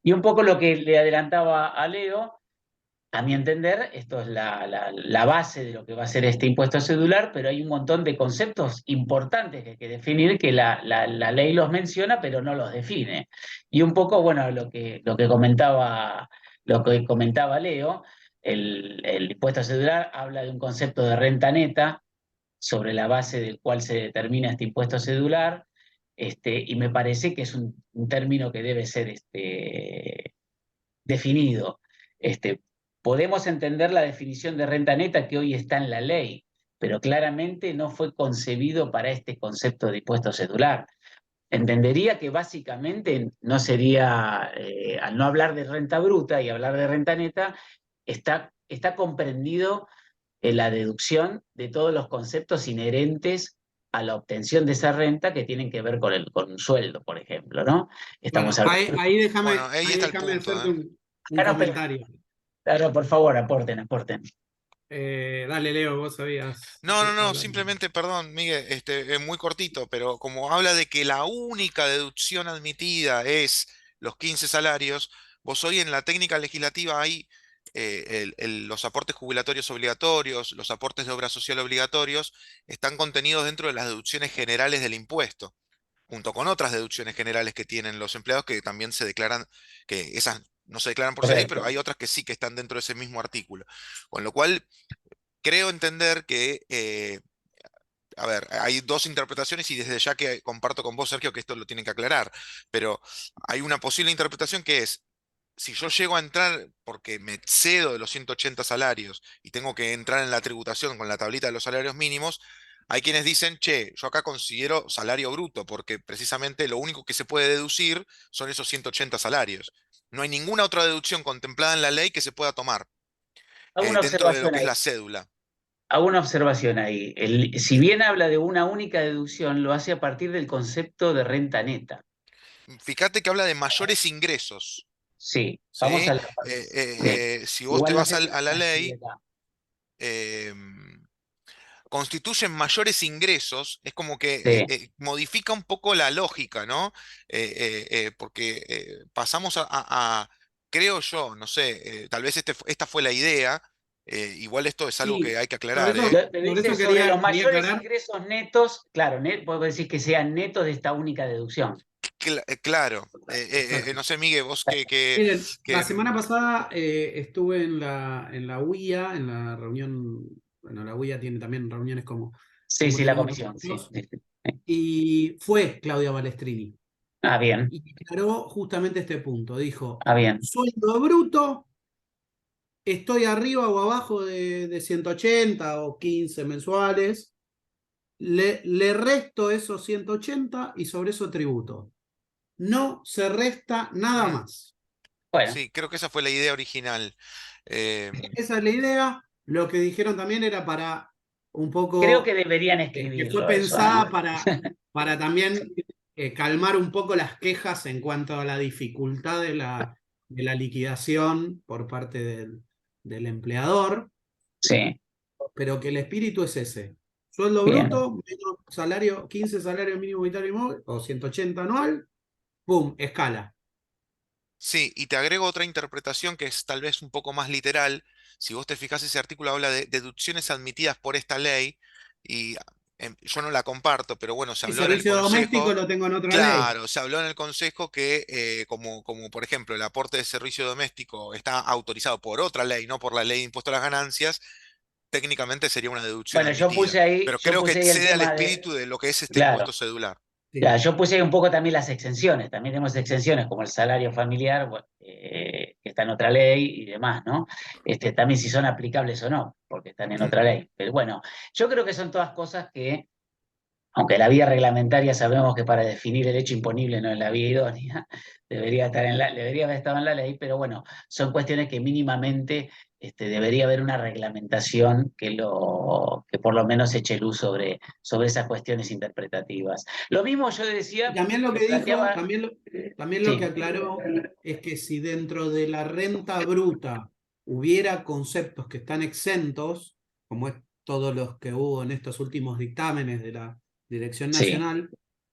Y un poco lo que le adelantaba a Leo, a mi entender, esto es la base de lo que va a ser este impuesto cedular, pero hay un montón de conceptos importantes que hay que definir, que la ley los menciona, pero no los define. Y un poco, bueno, lo que comentaba Leo, el impuesto cedular habla de un concepto de renta neta, sobre la base del cual se determina este impuesto cedular, y me parece que es un término que debe ser definido. Podemos entender la definición de renta neta que hoy está en la ley, pero claramente no fue concebido para este concepto de impuesto cedular. Entendería que básicamente no sería, al no hablar de renta bruta y hablar de renta neta, está comprendido la deducción de todos los conceptos inherentes a la obtención de esa renta que tienen que ver con un sueldo, por ejemplo, ¿no? Bueno, Estamos hablando. ahí déjame, Bueno, ahí está el punto, hacerte un Claro, comentario. claro, por favor, aporten. Dale, Leo, vos sabías No, hablar. simplemente, perdón, Miguel, es muy cortito, pero como habla de que la única deducción admitida es los 15 salarios, vos hoy en la técnica legislativa hay los aportes jubilatorios obligatorios, los aportes de obra social obligatorios, están contenidos dentro de las deducciones generales del impuesto, junto con otras deducciones generales que tienen los empleados que también se declaran, que esas no se declaran por ley, pero Correcto. hay otras que sí que están dentro de ese mismo artículo. Con lo cual, creo entender que, a ver, hay dos interpretaciones y desde ya que comparto con vos, Sergio, que esto lo tienen que aclarar, pero hay una posible interpretación que es, si yo llego a entrar porque me excedo de los 180 salarios y tengo que entrar en la tributación con la tablita de los salarios mínimos, hay quienes dicen, che, yo acá considero salario bruto, porque precisamente lo único que se puede deducir son esos 180 salarios. No hay ninguna otra deducción contemplada en la ley que se pueda tomar Hago una dentro de lo observación que es ahí. la cédula. Si bien habla de una única deducción, lo hace a partir del concepto de renta neta. Fíjate que habla de mayores ingresos, Sí, vamos ¿sí? a la sí. Si vos te Igual no vas sé si a la está así ley, acá. eh, constituyen mayores ingresos, es como que Sí, modifica un poco la lógica, ¿no? Porque pasamos creo yo, no sé, tal vez esta fue la idea, igual esto es algo que Sí, hay que por aclarar, ¿eh? eso, Te por dice eso sobre los quería mayores aclarar. ingresos netos, claro, puedo decir que sean netos de esta única deducción. Claro, Exacto. no sé, Miguel, vos Miren, la que, semana pasada estuve en la UIA, en la reunión, bueno, la UIA tiene también reuniones Sí, como sí, la tenemos comisión, sí. nosotros, Sí, sí. y fue Claudia Balestrini, Ah, bien, y aclaró justamente este punto. Dijo, bien. sueldo bruto, estoy arriba o abajo de 180 o 15 mensuales, le resto esos 180 y sobre eso tributo. No se resta nada mm, más. Bueno, sí, creo que esa fue la idea original. Eh, Esa es la idea. Lo que dijeron también era para un creo que poco, deberían que fue escribirlo eso, ¿eh? pensada para también calmar un poco las quejas en cuanto a la dificultad de la liquidación por parte del empleador, Sí, pero que el espíritu es ese. Sueldo bien. bruto, menos salario, 15 salario mínimo vital y móvil, o 180 anual, ¡pum! Escala. sí, y te agrego otra interpretación que es tal vez un poco más literal. Si vos te fijás, ese artículo habla de deducciones admitidas por esta ley y yo no la comparto, pero bueno, se Y habló en el servicio doméstico Consejo. lo tengo en otra ley. Claro, se habló en el Consejo que, como por ejemplo el aporte de servicio doméstico está autorizado por otra ley, no por la ley de impuesto a las ganancias, técnicamente sería una deducción Bueno, admitida. Pero yo creo que puse ahí el excede al tema de, espíritu de lo que es este claro. impuesto cedular. Sí. Ya, yo puse ahí un poco también las exenciones. También tenemos exenciones como el salario familiar, bueno, que está en otra ley y demás, ¿no? También si son aplicables o no, porque están en Sí. otra ley. Pero bueno, yo creo que son todas cosas que, aunque la vía reglamentaria sabemos que para definir el hecho imponible no es la vía idónea, debería haber estado en la ley, pero bueno, son cuestiones que mínimamente debería haber una reglamentación que por lo menos eche luz sobre esas cuestiones interpretativas. Lo mismo yo Y decía, también lo que que dijo, planteaba, también lo que sí, aclaró es que si dentro de la renta bruta hubiera conceptos que están exentos, como es todos los que hubo en estos últimos dictámenes de la Dirección sí. Nacional,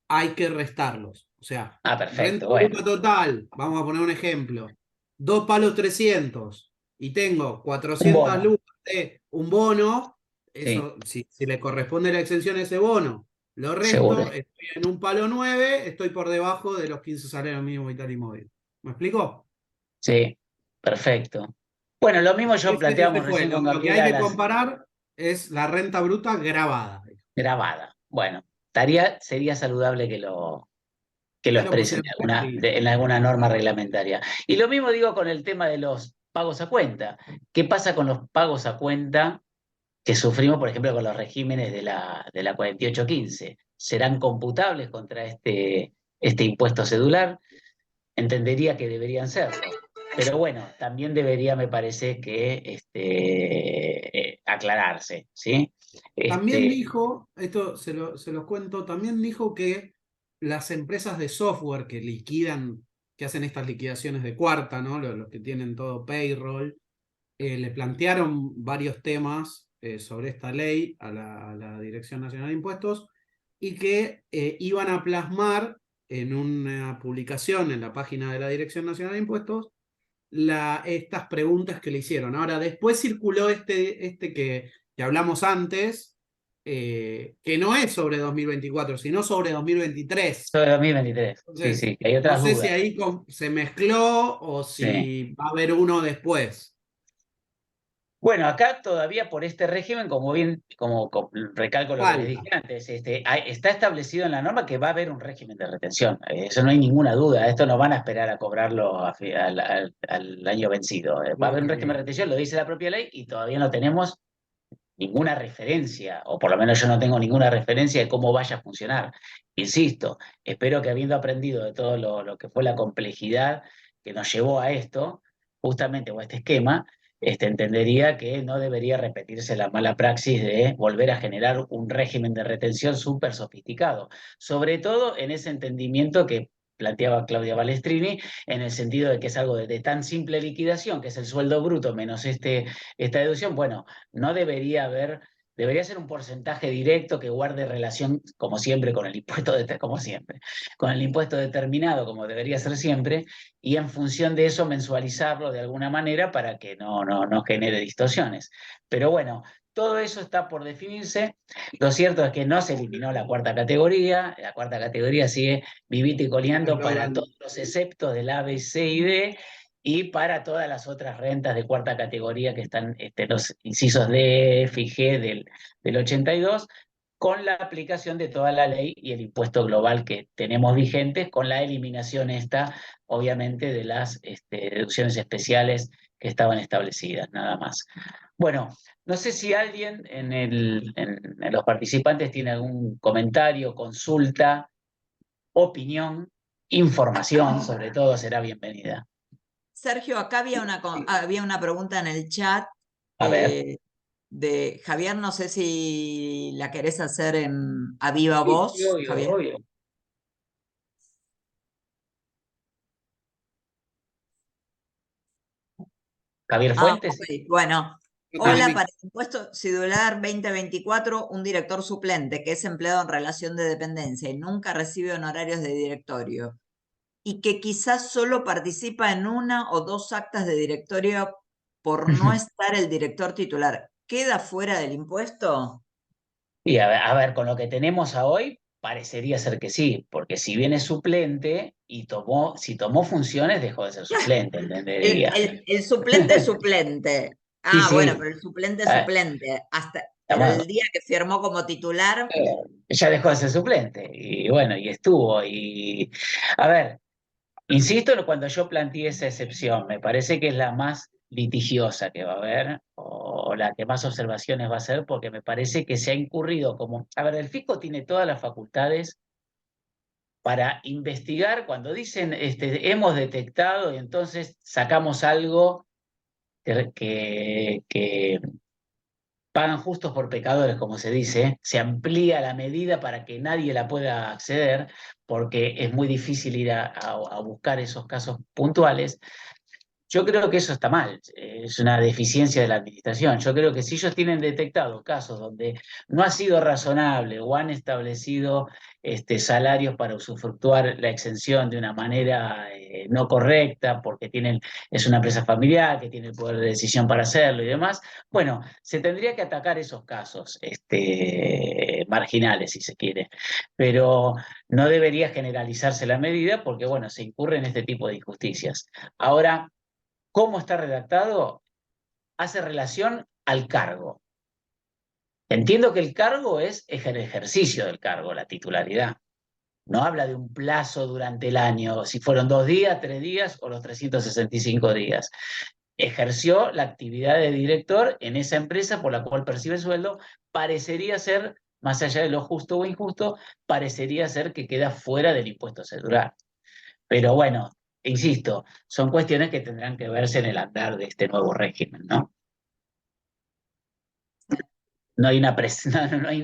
hay que restarlos. O sea, Ah, renta perfecto, bruta bueno, total, vamos a poner un ejemplo, 2 palos 300 y tengo un 400 bono, lucas de un bono, sí, eso, si le corresponde la exención a ese bono, lo seguro, resto, estoy en un palo 9, estoy por debajo de los 15 salarios mínimos vital y móvil. ¿Me explico? sí, perfecto. Bueno, lo mismo yo Ese planteábamos fue. recién con Lo que hay Gabriela que las comparar es la renta bruta grabada. grabadas. Bueno, sería saludable que lo Que lo expresen pusieron por escrito. en alguna norma reglamentaria. Y lo mismo digo con el tema de los pagos a cuenta. ¿Qué pasa con los pagos a cuenta que sufrimos, por ejemplo, con los regímenes de la 4815? ¿Serán computables contra este impuesto cedular? Entendería que deberían serlo. Pero bueno, también debería, me parece, que aclararse, ¿sí? También Este, dijo, esto se los cuento, también dijo que las empresas de software que liquidan, que hacen estas liquidaciones de cuarta, ¿no? Los que tienen todo payroll, le plantearon varios temas sobre esta ley a la Dirección Nacional de Impuestos y que iban a plasmar en una publicación en la página de la Dirección Nacional de Impuestos estas preguntas que le hicieron. Ahora, después circuló este que hablamos antes, que no es sobre 2024, sino sobre 2023. sobre 2023, sí, Entonces, sí, que hay no otras sé si dudas. ahí se mezcló o Sí. si va a haber uno después. Bueno, acá todavía por este régimen, como recalco lo que les Falta. dije antes, está establecido en la norma que va a haber un régimen de retención. Eso no hay ninguna duda. Esto no van a esperar a cobrarlo al año vencido. Va a El haber un año que régimen de viene. retención, lo dice la propia ley, y todavía no tenemos ninguna referencia, o por lo menos yo no tengo ninguna referencia de cómo vaya a funcionar. Insisto, espero que habiendo aprendido de todo lo que fue la complejidad que nos llevó a esto, justamente, o a este esquema, entendería que no debería repetirse la mala praxis de volver a generar un régimen de retención súper sofisticado, sobre todo en ese entendimiento que planteaba Claudia Balestrini, en el sentido de que es algo de tan simple liquidación, que es el sueldo bruto menos esta deducción. Bueno, no debería ser un porcentaje directo que guarde relación, como siempre, con el impuesto, como siempre, con el impuesto determinado, como debería ser siempre, y en función de eso mensualizarlo de alguna manera para que no genere distorsiones. Pero bueno, todo eso está por definirse. Lo cierto es que no se eliminó la cuarta categoría sigue vivita y coleando para Eslogan. todos los exceptos del A, B, C y D, y para todas las otras rentas de cuarta categoría que están los incisos D, F y G del 82, con la aplicación de toda la ley y el impuesto global que tenemos vigentes, con la eliminación obviamente, de las deducciones especiales que estaban establecidas, nada más. Bueno, no sé si alguien en los participantes tiene algún comentario, consulta, opinión, información, sobre todo será bienvenida. Sergio, acá había una pregunta en el chat A ver. de Javier, no sé si la querés hacer a viva Sí, sí, voz, obvio, Javier. obvio. Javier Fuentes. Ok, bueno. No tiene Hola, micro. para el impuesto cedular 2024, un director suplente que es empleado en relación de dependencia y nunca recibe honorarios de directorio y que quizás solo participa en una o dos actas de directorio por no estar el director titular, ¿queda fuera del impuesto? Y a ver, con lo que tenemos a hoy, parecería ser que sí, porque si bien es suplente y si tomó funciones, dejó de ser suplente, entendería. El suplente es suplente. Sí, Ah, bueno, sí. pero el suplente es Ah, suplente. Pero estamos- el día que firmó como titular, ya dejó de ser suplente. Y bueno, y estuvo. Y a ver, insisto en cuando yo planteé esa excepción, me parece que es la más litigiosa que va a haber, o la que más observaciones va a hacer, porque me parece que se ha incurrido como. A ver, el fisco tiene todas las facultades para investigar cuando dicen hemos detectado y entonces sacamos algo que pagan justos por pecadores, como se dice, se amplía la medida para que nadie la pueda acceder, porque es muy difícil ir a buscar esos casos puntuales. Yo creo que eso está mal, es una deficiencia de la administración. Yo creo que si ellos tienen detectado casos donde no ha sido razonable o han establecido salarios para usufructuar la exención de una manera no correcta, porque es una empresa familiar que tiene el poder de decisión para hacerlo y demás, bueno, se tendría que atacar esos casos marginales, si se quiere, pero no debería generalizarse la medida porque, bueno, se incurre en este tipo de injusticias. Ahora, cómo está redactado hace relación al cargo. Entiendo que el cargo es el ejercicio del cargo, la titularidad. No habla de un plazo durante el año, si fueron 2 días, 3 días o los 365 días. Ejerció la actividad de director en esa empresa por la cual percibe sueldo, parecería ser, más allá de lo justo o injusto, parecería ser que queda fuera del impuesto cedular. Pero bueno, insisto, son cuestiones que tendrán que verse en el andar de este nuevo régimen, ¿no? No hay no hay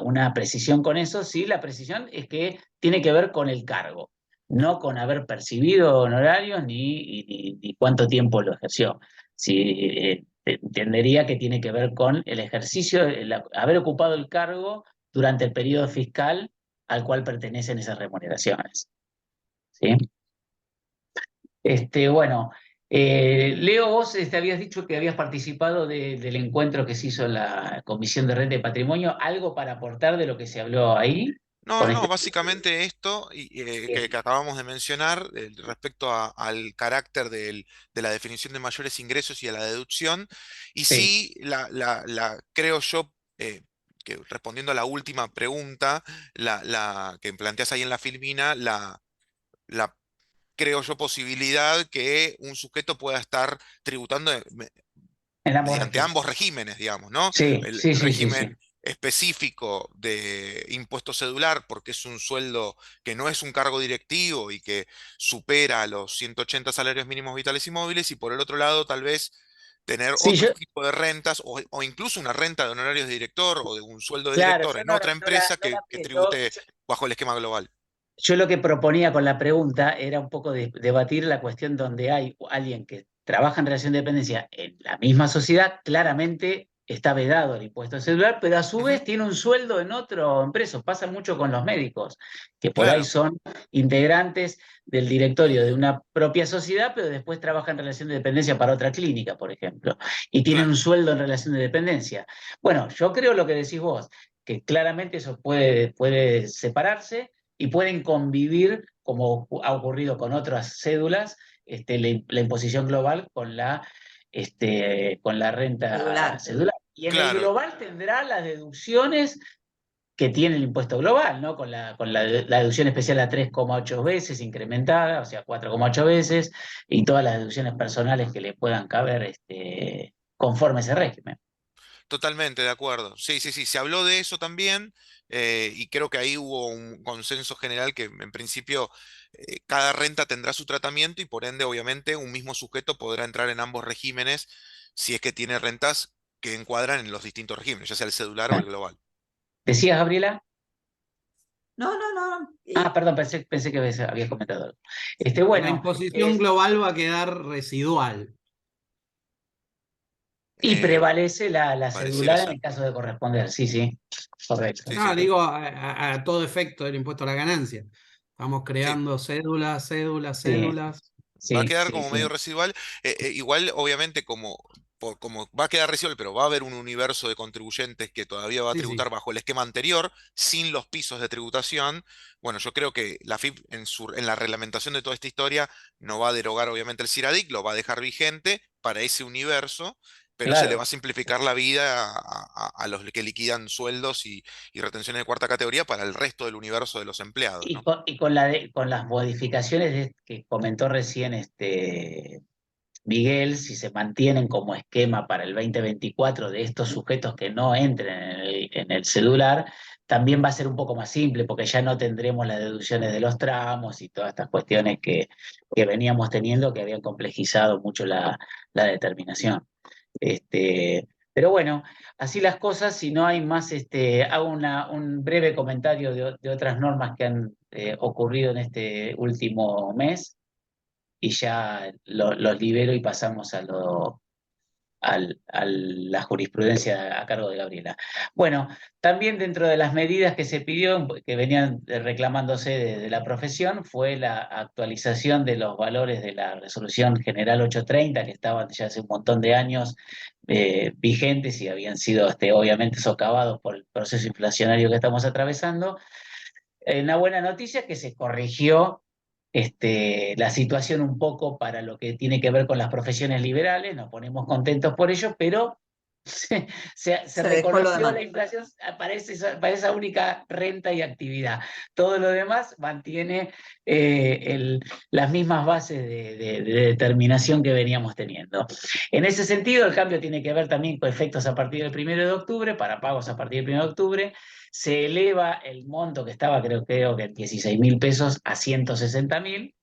una precisión con eso, sí, la precisión es que tiene que ver con el cargo, no con haber percibido honorarios ni cuánto tiempo lo ejerció. Sí, entendería que tiene que ver con el ejercicio, haber ocupado el cargo durante el periodo fiscal al cual pertenecen esas remuneraciones. ¿Sí? Bueno, Leo, vos habías dicho que habías participado del encuentro que se hizo en la Comisión de Renta y Patrimonio. ¿Algo para aportar de lo que se habló ahí? No, Con no, este... básicamente esto que acabamos de mencionar respecto al carácter de la definición de mayores ingresos y a la deducción. Y Sí, sí, creo yo, que respondiendo a la última pregunta, la que planteas ahí en la Filmina, la creo yo posibilidad que un sujeto pueda estar tributando en ambos mediante regímenes. ambos regímenes, digamos, ¿no? Sí, El sí, sí, sí, sí. régimen específico de impuesto cedular, porque es un sueldo que no es un cargo directivo y que supera los 180 salarios mínimos vitales y móviles, y por el otro lado, tal vez tener Sí, otro tipo de rentas o incluso una renta de honorarios de director o de un sueldo de claro, director yo en no, otra empresa que tribute bajo el esquema global. yo lo que proponía con la pregunta era un poco debatir la cuestión donde hay alguien que trabaja en relación de dependencia en la misma sociedad, claramente está vedado el impuesto celular, pero a su Ujú, vez tiene un sueldo en otra empresa. Pasa mucho con los médicos, que por ahí claro, son integrantes del directorio de una propia sociedad, pero después trabajan en relación de dependencia para otra clínica, por ejemplo, y tienen un claro. sueldo en relación de dependencia. Bueno, yo creo lo que decís vos, que claramente eso puede separarse y pueden convivir, como ha ocurrido con otras cédulas, la imposición global con la renta cedular. cedular. Y en el Claro, global tendrá las deducciones que tiene el impuesto global, ¿no? Con la deducción especial a 3,8 veces incrementada, o sea, 4,8 veces, y todas las deducciones personales que le puedan caber conforme ese régimen. totalmente de acuerdo. Sí, sí, sí, se habló de eso también, y creo que ahí hubo un consenso general que en principio cada renta tendrá su tratamiento y por ende obviamente un mismo sujeto podrá entrar en ambos regímenes si es que tiene rentas que encuadran en los distintos regímenes, ya sea el cedular o el global. ¿Decías, Gabriela? No, no, no. Ah, perdón, pensé que habías comentado algo. La Bueno, imposición global va a quedar residual. y Eh, prevalece la Pareciera cedular en ser. el caso de corresponder, sí, sí, correcto. Sí, Ah, sí, digo, a todo efecto del impuesto a la ganancia. Estamos sí. creando cédulas, cédulas, Sí, cédulas. Va a sí, quedar sí, como medio sí. residual. Igual, obviamente, como como va a quedar residual, pero va a haber un universo de contribuyentes que todavía va a Sí, tributar sí. bajo el esquema anterior, sin los pisos de tributación. Bueno, yo creo que la AFIP en la reglamentación de toda esta historia no va a derogar obviamente el CIRADIC, lo va a dejar vigente para ese universo, pero se le va a Claro. simplificar la vida a los que liquidan sueldos y retenciones de cuarta categoría para el resto del universo de los empleados, ¿no? Y con las modificaciones que comentó recién Miguel, si se mantienen como esquema para el 2024 de estos sujetos que no entren en el celular, también va a ser un poco más simple porque ya no tendremos las deducciones de los tramos y todas estas cuestiones que veníamos teniendo que habían complejizado mucho la determinación. Pero bueno, así las cosas, si no hay más, hago un breve comentario de otras normas que han ocurrido en este último mes y ya los libero y pasamos a la jurisprudencia a cargo de Gabriela. Bueno, también dentro de las medidas que se pidió, que venían reclamándose de la profesión, fue la actualización de los valores de la Resolución General 830, que estaban ya hace un montón de años vigentes y habían sido obviamente socavados por el proceso inflacionario que estamos atravesando. Una buena noticia es que se corrigió la situación un poco para lo que tiene que ver con las profesiones liberales, nos ponemos contentos por ello, pero se dejó lo reconoció demás. la inflación para esa única renta y actividad. Todo lo demás mantiene las mismas bases de determinación que veníamos teniendo. En ese sentido, el cambio tiene que ver también con efectos a partir del 1 de octubre, para pagos a partir del 1 de octubre. Se eleva el monto que estaba, creo que en 16.000 pesos a 160.000,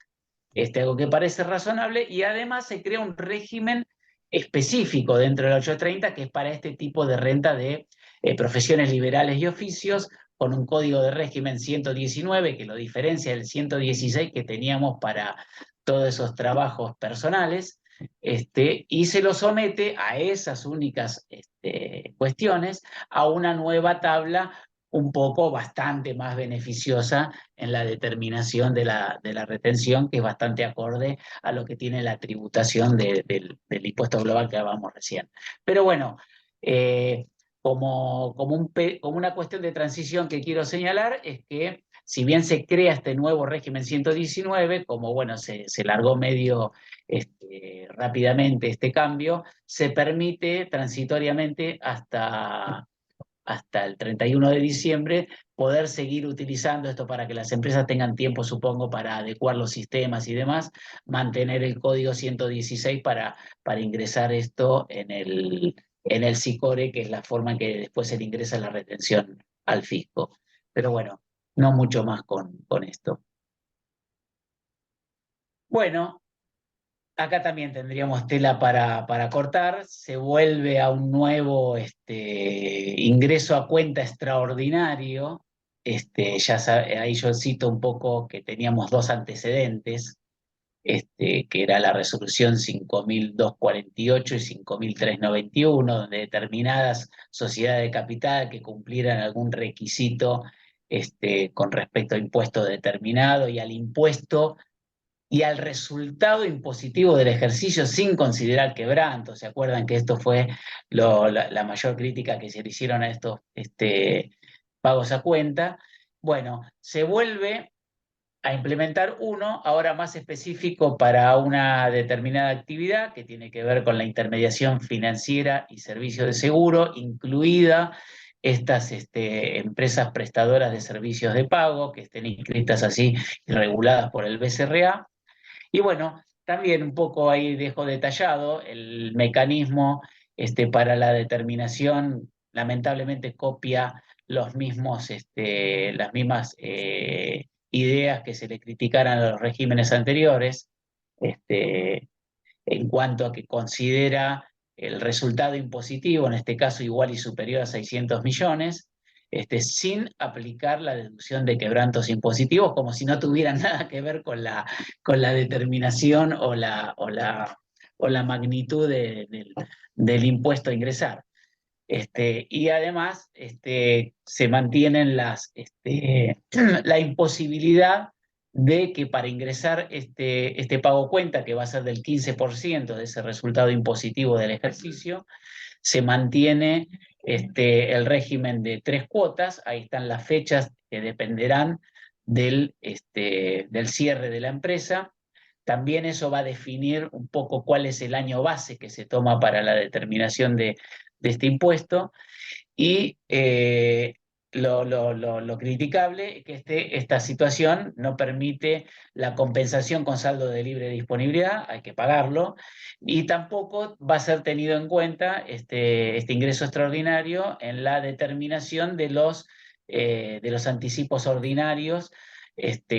algo que parece razonable, y además se crea un régimen específico dentro del 830 que es para este tipo de renta de profesiones liberales y oficios, con un código de régimen 119 que lo diferencia del 116 que teníamos para todos esos trabajos personales, y se lo somete a esas únicas cuestiones a una nueva tabla un poco bastante más beneficiosa en la determinación de la retención, que es bastante acorde a lo que tiene la tributación del impuesto global que hablábamos recién. Pero bueno, como una cuestión de transición que quiero señalar es que si bien se crea este nuevo régimen 119, como bueno, se largó medio rápidamente este cambio, se permite transitoriamente hasta el 31 de diciembre, poder seguir utilizando esto para que las empresas tengan tiempo, supongo, para adecuar los sistemas y demás, mantener el código 116 para ingresar esto en el SICORE, que es la forma en que después se le ingresa la retención al fisco. Pero bueno, no mucho más con esto. Bueno, acá también tendríamos tela para cortar, se vuelve a un nuevo ingreso a cuenta extraordinario. Ahí yo cito un poco que teníamos dos antecedentes, que era la resolución 5.248 y 5.391, donde determinadas sociedades de capital que cumplieran algún requisito con respecto a impuesto determinado y al impuesto y al resultado impositivo del ejercicio sin considerar quebranto. ¿Se acuerdan que esto fue la mayor crítica que se le hicieron a estos pagos a cuenta? Bueno, se vuelve a implementar uno, ahora más específico para una determinada actividad que tiene que ver con la intermediación financiera y servicios de seguro, incluida estas empresas prestadoras de servicios de pago que estén inscritas así y reguladas por el BCRA. Y bueno, también un poco ahí dejo detallado el mecanismo para la determinación, lamentablemente copia las mismas ideas que se le criticaran a los regímenes anteriores, este, en cuanto a que considera el resultado impositivo, en este caso igual y superior a 600 millones, sin aplicar la deducción de quebrantos impositivos, como si no tuvieran nada que ver con la determinación o la magnitud del impuesto a ingresar. Y además se mantienen la imposibilidad de que para ingresar este pago cuenta, que va a ser del 15% de ese resultado impositivo del ejercicio, se mantiene el régimen de 3 cuotas. Ahí están las fechas que dependerán del cierre de la empresa. También eso va a definir un poco cuál es el año base que se toma para la determinación de este impuesto. Y lo criticable es que esta situación no permite la compensación con saldo de libre disponibilidad, hay que pagarlo, y tampoco va a ser tenido en cuenta este ingreso extraordinario en la determinación de los anticipos ordinarios.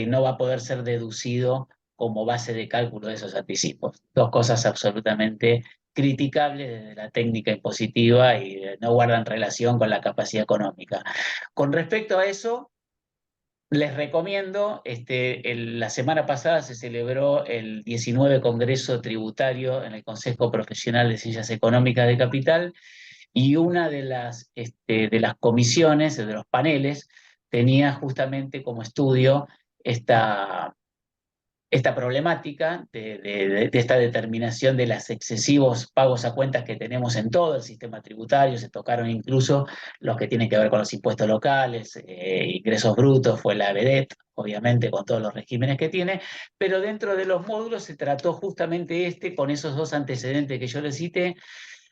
No va a poder ser deducido como base de cálculo de esos anticipos. Dos cosas absolutamente criticables desde la técnica impositiva y no guardan relación con la capacidad económica. Con respecto a eso, les recomiendo, la semana pasada se celebró el 19 Congreso Tributario en el Consejo Profesional de Ciencias Económicas de Capital, y una de las comisiones, de los paneles, tenía justamente como estudio esta problemática de esta determinación de los excesivos pagos a cuentas que tenemos en todo el sistema tributario. Se tocaron incluso los que tienen que ver con los impuestos locales, ingresos brutos, fue la VEDET, obviamente con todos los regímenes que tiene, pero dentro de los módulos se trató justamente con esos dos antecedentes que yo les cité,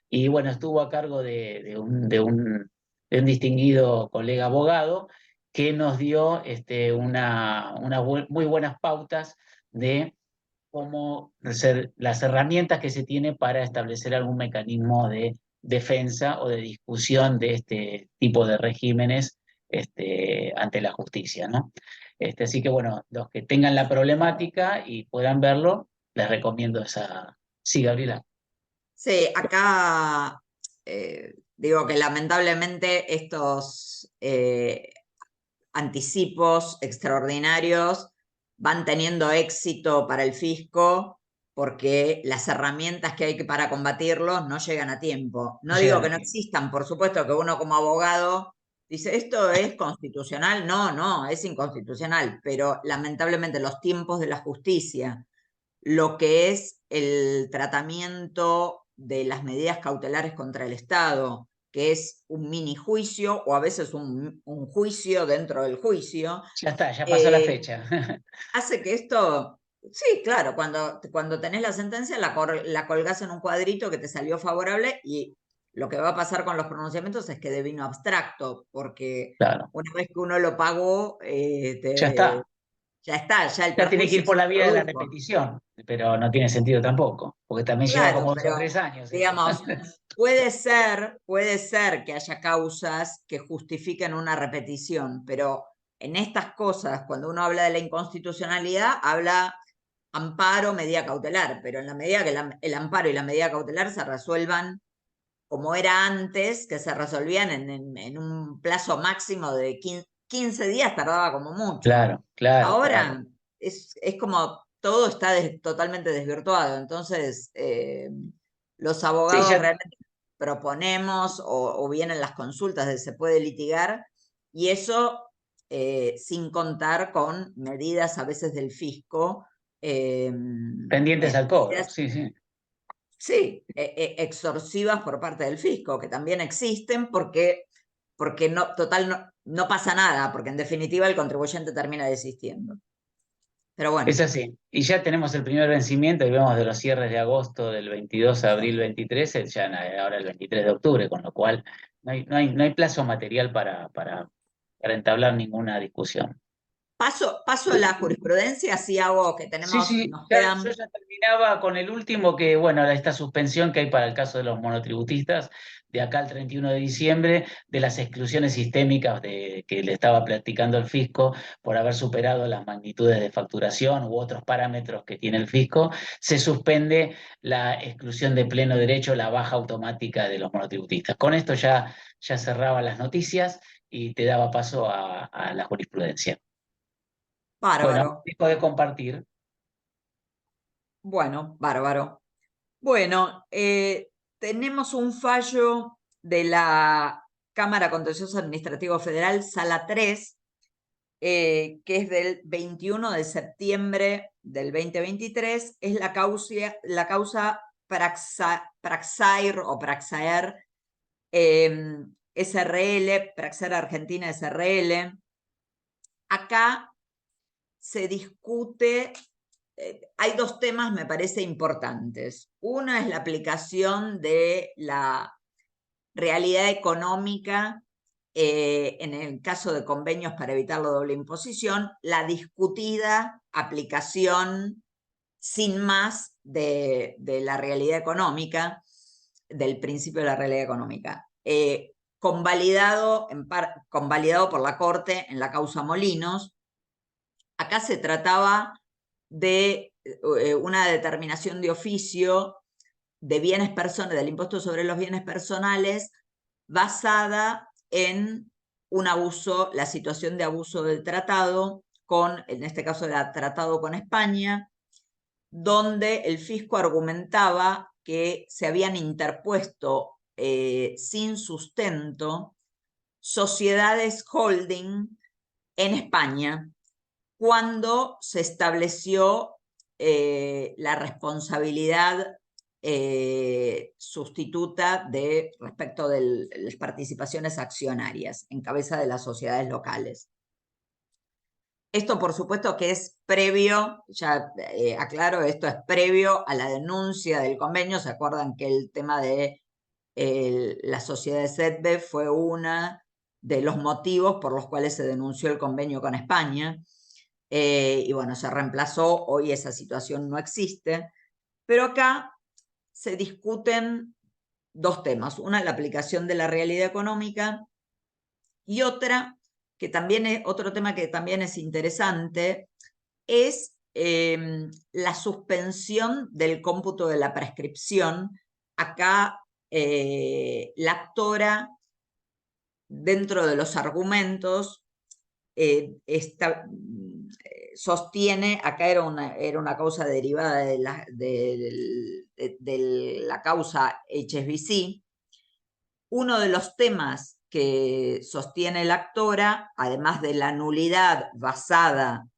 y bueno, estuvo a cargo de un distinguido colega abogado que nos dio muy buenas pautas de cómo las herramientas que se tiene para establecer algún mecanismo de defensa o de discusión de este tipo de regímenes ante la justicia, ¿no? Así que bueno, los que tengan la problemática y puedan verlo, les recomiendo esa. Sí, Gabriela. Sí, acá digo que lamentablemente estos anticipos extraordinarios van teniendo éxito para el fisco porque las herramientas que hay para combatirlos no llegan a tiempo. No digo que no existan, por supuesto que uno como abogado dice, ¿esto es constitucional? No, no, es inconstitucional, pero lamentablemente los tiempos de la justicia, lo que es el tratamiento de las medidas cautelares contra el Estado, que es un mini juicio o a veces un juicio dentro del juicio. Ya está, ya pasó la fecha. Hace que esto, sí, claro, cuando tenés la sentencia la colgás en un cuadrito que te salió favorable, y lo que va a pasar con los pronunciamientos es que devino abstracto, porque Claro. una vez que uno lo pagó, Ya está. Ya está, ya el Ya tiene que perjuicio ir por se la vía de la produjo. repetición, pero no tiene sentido tampoco, porque también lleva Claro, como 2 o pero 3 años. digamos, puede ser que haya causas que justifiquen una repetición, pero en estas cosas, cuando uno habla de la inconstitucionalidad, habla amparo, medida cautelar, pero en la medida que el amparo y la medida cautelar se resuelvan como era antes, que se resolvían en un plazo máximo de 15 días, tardaba como mucho. Claro, claro. Ahora es como todo está totalmente desvirtuado, entonces los Sí, abogados ya, realmente proponemos o vienen las consultas de se puede litigar, y eso sin contar con medidas a veces del fisco. pendientes al cobro, Medidas, sí, sí. sí, extorsivas por parte del fisco, que también existen porque no, total, no pasa nada, porque en definitiva el contribuyente termina desistiendo. Pero bueno. Es así. Y ya tenemos el primer vencimiento y vemos de los cierres de agosto del 22 a abril 23, ahora el 23 de octubre, con lo cual no hay plazo material para entablar ninguna discusión. Paso a la jurisprudencia, así hago que Sí, tenemos, sí, nos yo quedan. ya terminaba con el último, que bueno, esta suspensión que hay para el caso de los monotributistas, de acá al 31 de diciembre, de las exclusiones sistémicas que le estaba practicando el fisco por haber superado las magnitudes de facturación u otros parámetros que tiene el fisco. Se suspende la exclusión de pleno derecho, la baja automática de los monotributistas. Con esto ya cerraba las noticias y te daba paso a la jurisprudencia. Bueno, Bárbaro. dejo de compartir. Bueno, bárbaro. Bueno, tenemos un fallo de la Cámara Contencioso Administrativo Federal, Sala 3, que es del 21 de septiembre del 2023, es la causa Praxair o Praxair SRL, Praxair Argentina SRL. Acá se discute, hay dos temas me parece importantes. Uno es la aplicación de la realidad económica en el caso de convenios para evitar la doble imposición, la discutida aplicación sin más de la realidad económica, del principio de la realidad económica, convalidado por la Corte en la causa Molinos. Acá se trataba de una determinación de oficio de bienes personales, del impuesto sobre los bienes personales, basada en un abuso, la situación de abuso del tratado, en este caso era tratado con España, donde el fisco argumentaba que se habían interpuesto sin sustento sociedades holding en España cuando se estableció la responsabilidad sustituta respecto de las participaciones accionarias en cabeza de las sociedades locales. Esto, por supuesto, que es previo, ya aclaro, esto es previo a la denuncia del convenio. ¿Se acuerdan que el tema de la sociedad de SEDBE fue uno de los motivos por los cuales se denunció el convenio con España? Y bueno, se reemplazó, hoy esa situación no existe, pero acá se discuten dos temas. Una, la aplicación de la realidad económica, y otra, que también es otro tema que también es interesante, es la suspensión del cómputo de la prescripción. Acá la actora, dentro de los argumentos, sostiene, acá era una causa derivada de la causa HSBC. Uno de los temas que sostiene la actora, además de la nulidad basada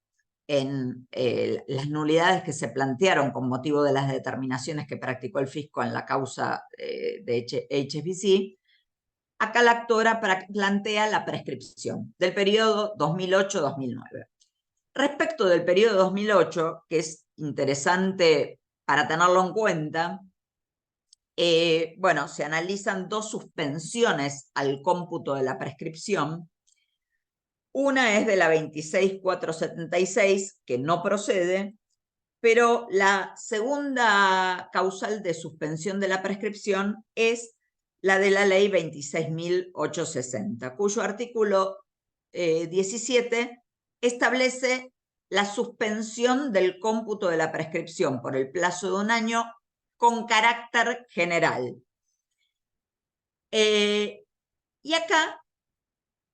en las nulidades que se plantearon con motivo de las determinaciones que practicó el fisco en la causa de HSBC, acá la actora plantea la prescripción del periodo 2008-2009. Respecto del periodo 2008, que es interesante para tenerlo en cuenta, bueno, se analizan dos suspensiones al cómputo de la prescripción. Una es de la 26.476, que no procede, pero la segunda causal de suspensión de la prescripción es la de la ley 26.860, cuyo artículo 17 establece la suspensión del cómputo de la prescripción por el plazo de un año con carácter general. Y acá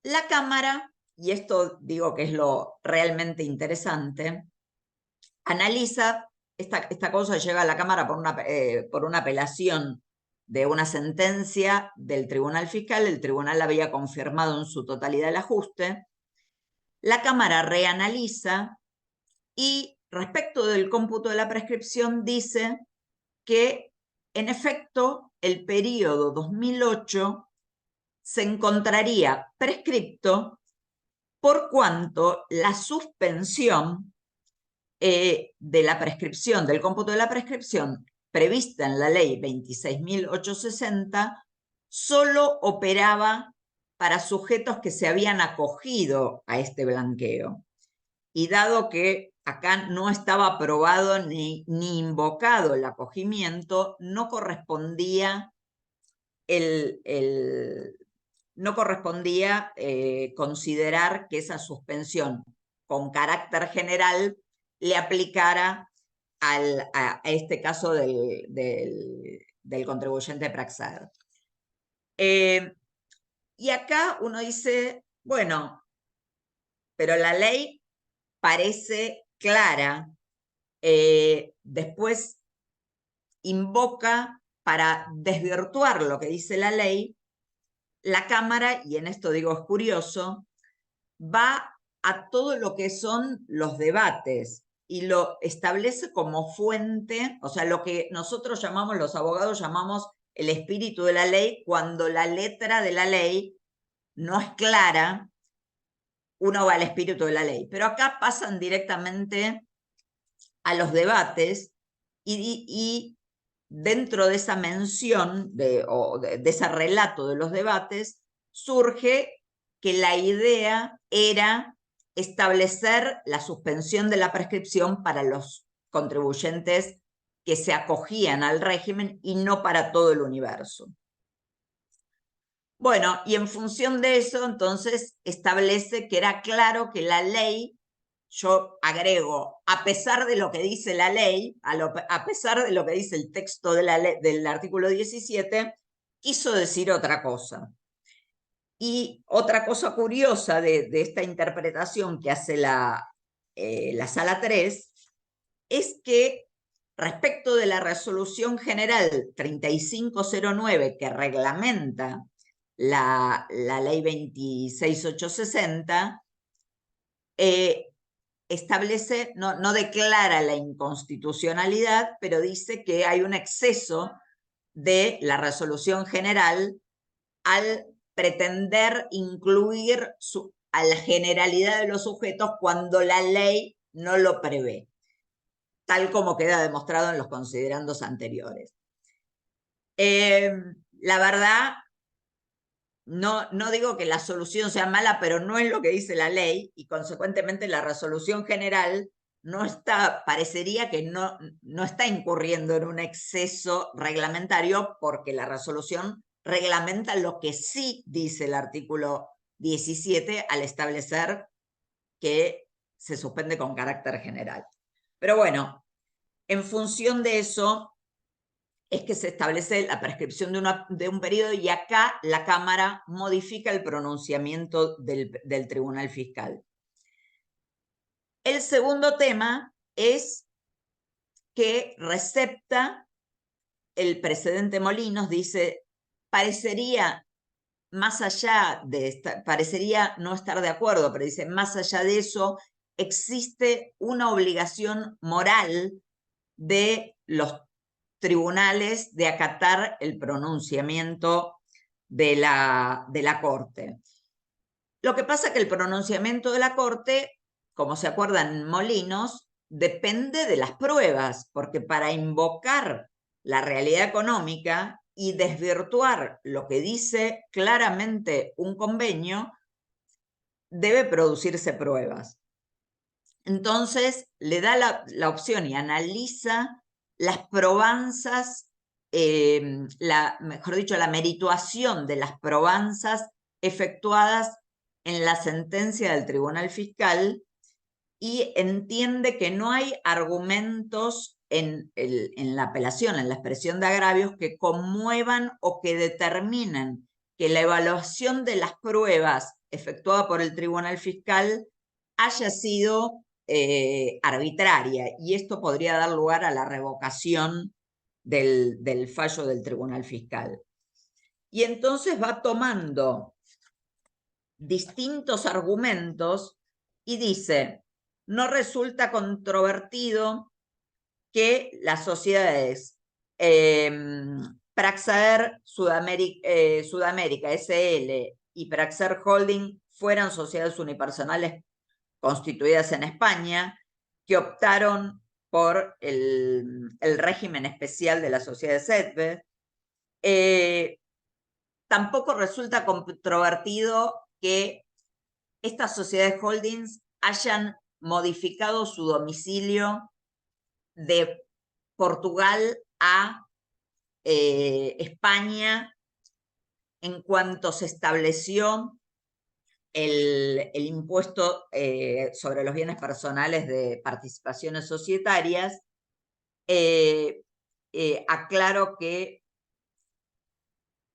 la Cámara, y esto digo que es lo realmente interesante, analiza, esta cosa llega a la Cámara por una apelación de una sentencia del Tribunal Fiscal. El Tribunal había confirmado en su totalidad el ajuste. La Cámara reanaliza y respecto del cómputo de la prescripción dice que, en efecto, el periodo 2008 se encontraría prescripto por cuanto la suspensión de la prescripción, del cómputo de la prescripción prevista en la ley 26.860, solo operaba para sujetos que se habían acogido a este blanqueo. Y dado que acá no estaba aprobado ni invocado el acogimiento, no correspondía considerar que esa suspensión con carácter general le aplicara a este caso del contribuyente Praxair. Y acá uno dice, bueno, pero la ley parece clara, después invoca para desvirtuar lo que dice la ley. La Cámara, y en esto digo es curioso, va a todo lo que son los debates y lo establece como fuente, o sea, lo que nosotros llamamos, los abogados llamamos el espíritu de la ley, cuando la letra de la ley no es clara, uno va al espíritu de la ley. Pero acá pasan directamente a los debates y dentro de esa mención de ese relato de los debates surge que la idea era establecer la suspensión de la prescripción para los contribuyentes que se acogían al régimen y no para todo el universo. Bueno, y en función de eso, entonces, establece que era claro que la ley, yo agrego, a pesar de lo que dice la ley, a pesar de lo que dice el texto de del artículo 17, quiso decir otra cosa. Y otra cosa curiosa de esta interpretación que hace la Sala 3 es que respecto de la resolución general 3509 que reglamenta la ley 26860, establece, no declara la inconstitucionalidad, pero dice que hay un exceso de la resolución general al pretender incluir a la generalidad de los sujetos cuando la ley no lo prevé, tal como queda demostrado en los considerandos anteriores. La verdad, no digo que la solución sea mala, pero no es lo que dice la ley, y consecuentemente la resolución general no está, parecería que no está incurriendo en un exceso reglamentario, porque la resolución reglamenta lo que sí dice el artículo 17 al establecer que se suspende con carácter general. Pero bueno, en función de eso es que se establece la prescripción de un periodo, y acá la Cámara modifica el pronunciamiento del Tribunal Fiscal. El segundo tema es que recepta el precedente Molinos, dice, parecería, más allá de parecería no estar de acuerdo, pero dice, más allá de eso, existe una obligación moral de los tribunales de acatar el pronunciamiento de la Corte. Lo que pasa es que el pronunciamiento de la Corte, como se acuerdan en Molinos, depende de las pruebas, porque para invocar la realidad económica y desvirtuar lo que dice claramente un convenio, debe producirse pruebas. Entonces, le da la opción y analiza las probanzas, mejor dicho, la merituación de las probanzas efectuadas en la sentencia del Tribunal Fiscal, y entiende que no hay argumentos en la apelación, en la expresión de agravios, que conmuevan o que determinen que la evaluación de las pruebas efectuada por el Tribunal Fiscal haya sido arbitraria, y esto podría dar lugar a la revocación del fallo del Tribunal Fiscal. Y entonces va tomando distintos argumentos y dice, no resulta controvertido que las sociedades Praxair Sudamérica SL y Praxair Holding fueran sociedades unipersonales constituidas en España, que optaron por el régimen especial de la sociedad SEDBE. Tampoco resulta controvertido que estas sociedades holdings hayan modificado su domicilio de Portugal a España en cuanto se estableció el impuesto sobre los bienes personales de participaciones societarias. Aclaro que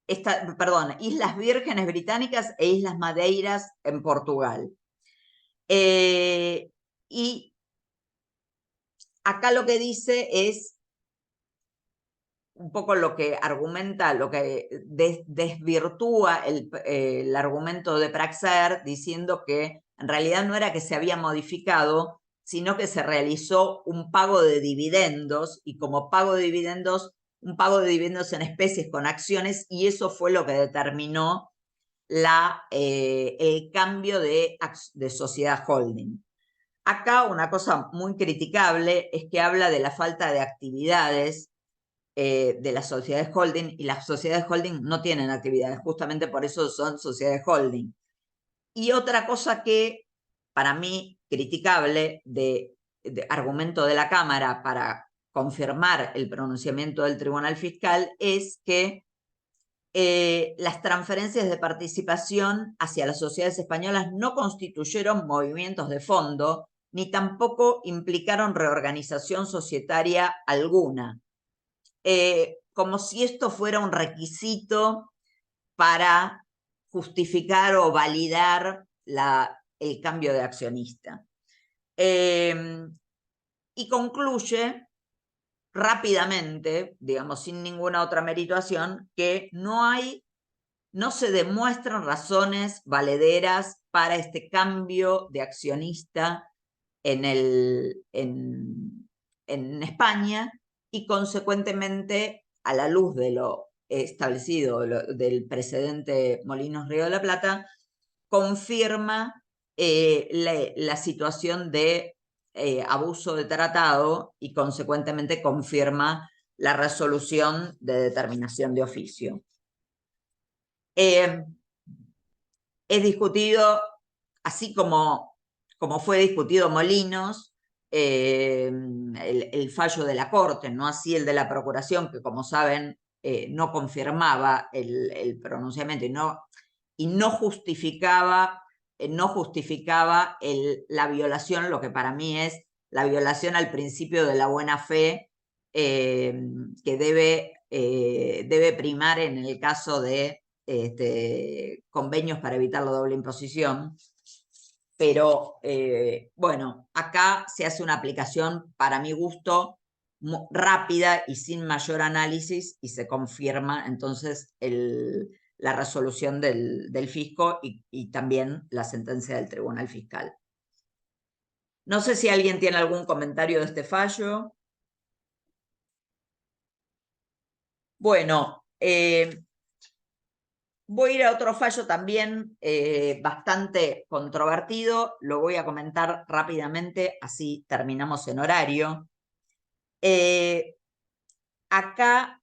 Islas Vírgenes Británicas e Islas Madeiras en Portugal. Y acá lo que dice es un poco lo que argumenta, lo que desvirtúa el argumento de Praxair, diciendo que en realidad no era que se había modificado, sino que se realizó un pago de dividendos, y como pago de dividendos, un pago de dividendos en especies con acciones, y eso fue lo que determinó el cambio de sociedad holding. Acá una cosa muy criticable es que habla de la falta de actividades de las sociedades holding, y las sociedades holding no tienen actividades, justamente por eso son sociedades holding. Y otra cosa que para mí criticable de argumento de la Cámara para confirmar el pronunciamiento del Tribunal Fiscal es que las transferencias de participación hacia las sociedades españolas no constituyeron movimientos de fondo, ni tampoco implicaron reorganización societaria alguna. Como si esto fuera un requisito para justificar o validar el cambio de accionista. Y concluye rápidamente, digamos, sin ninguna otra merituación, que no se demuestran razones valederas para este cambio de accionista en España, y consecuentemente, a la luz de lo establecido del precedente Molinos Río de la Plata, confirma la situación de abuso de tratado, y consecuentemente confirma la resolución de determinación de oficio. Es discutido, así como fue discutido Molinos, el fallo de la Corte, no así el de la Procuración, que como saben no confirmaba el pronunciamiento y no justificaba la violación, lo que para mí es la violación al principio de la buena fe, que debe primar en el caso de convenios para evitar la doble imposición. Pero bueno, acá se hace una aplicación, para mi gusto, rápida y sin mayor análisis, y se confirma entonces la resolución del fisco y también la sentencia del Tribunal Fiscal. No sé si alguien tiene algún comentario de este fallo. Bueno, voy a ir a otro fallo también bastante controvertido, lo voy a comentar rápidamente, así terminamos en horario. Acá,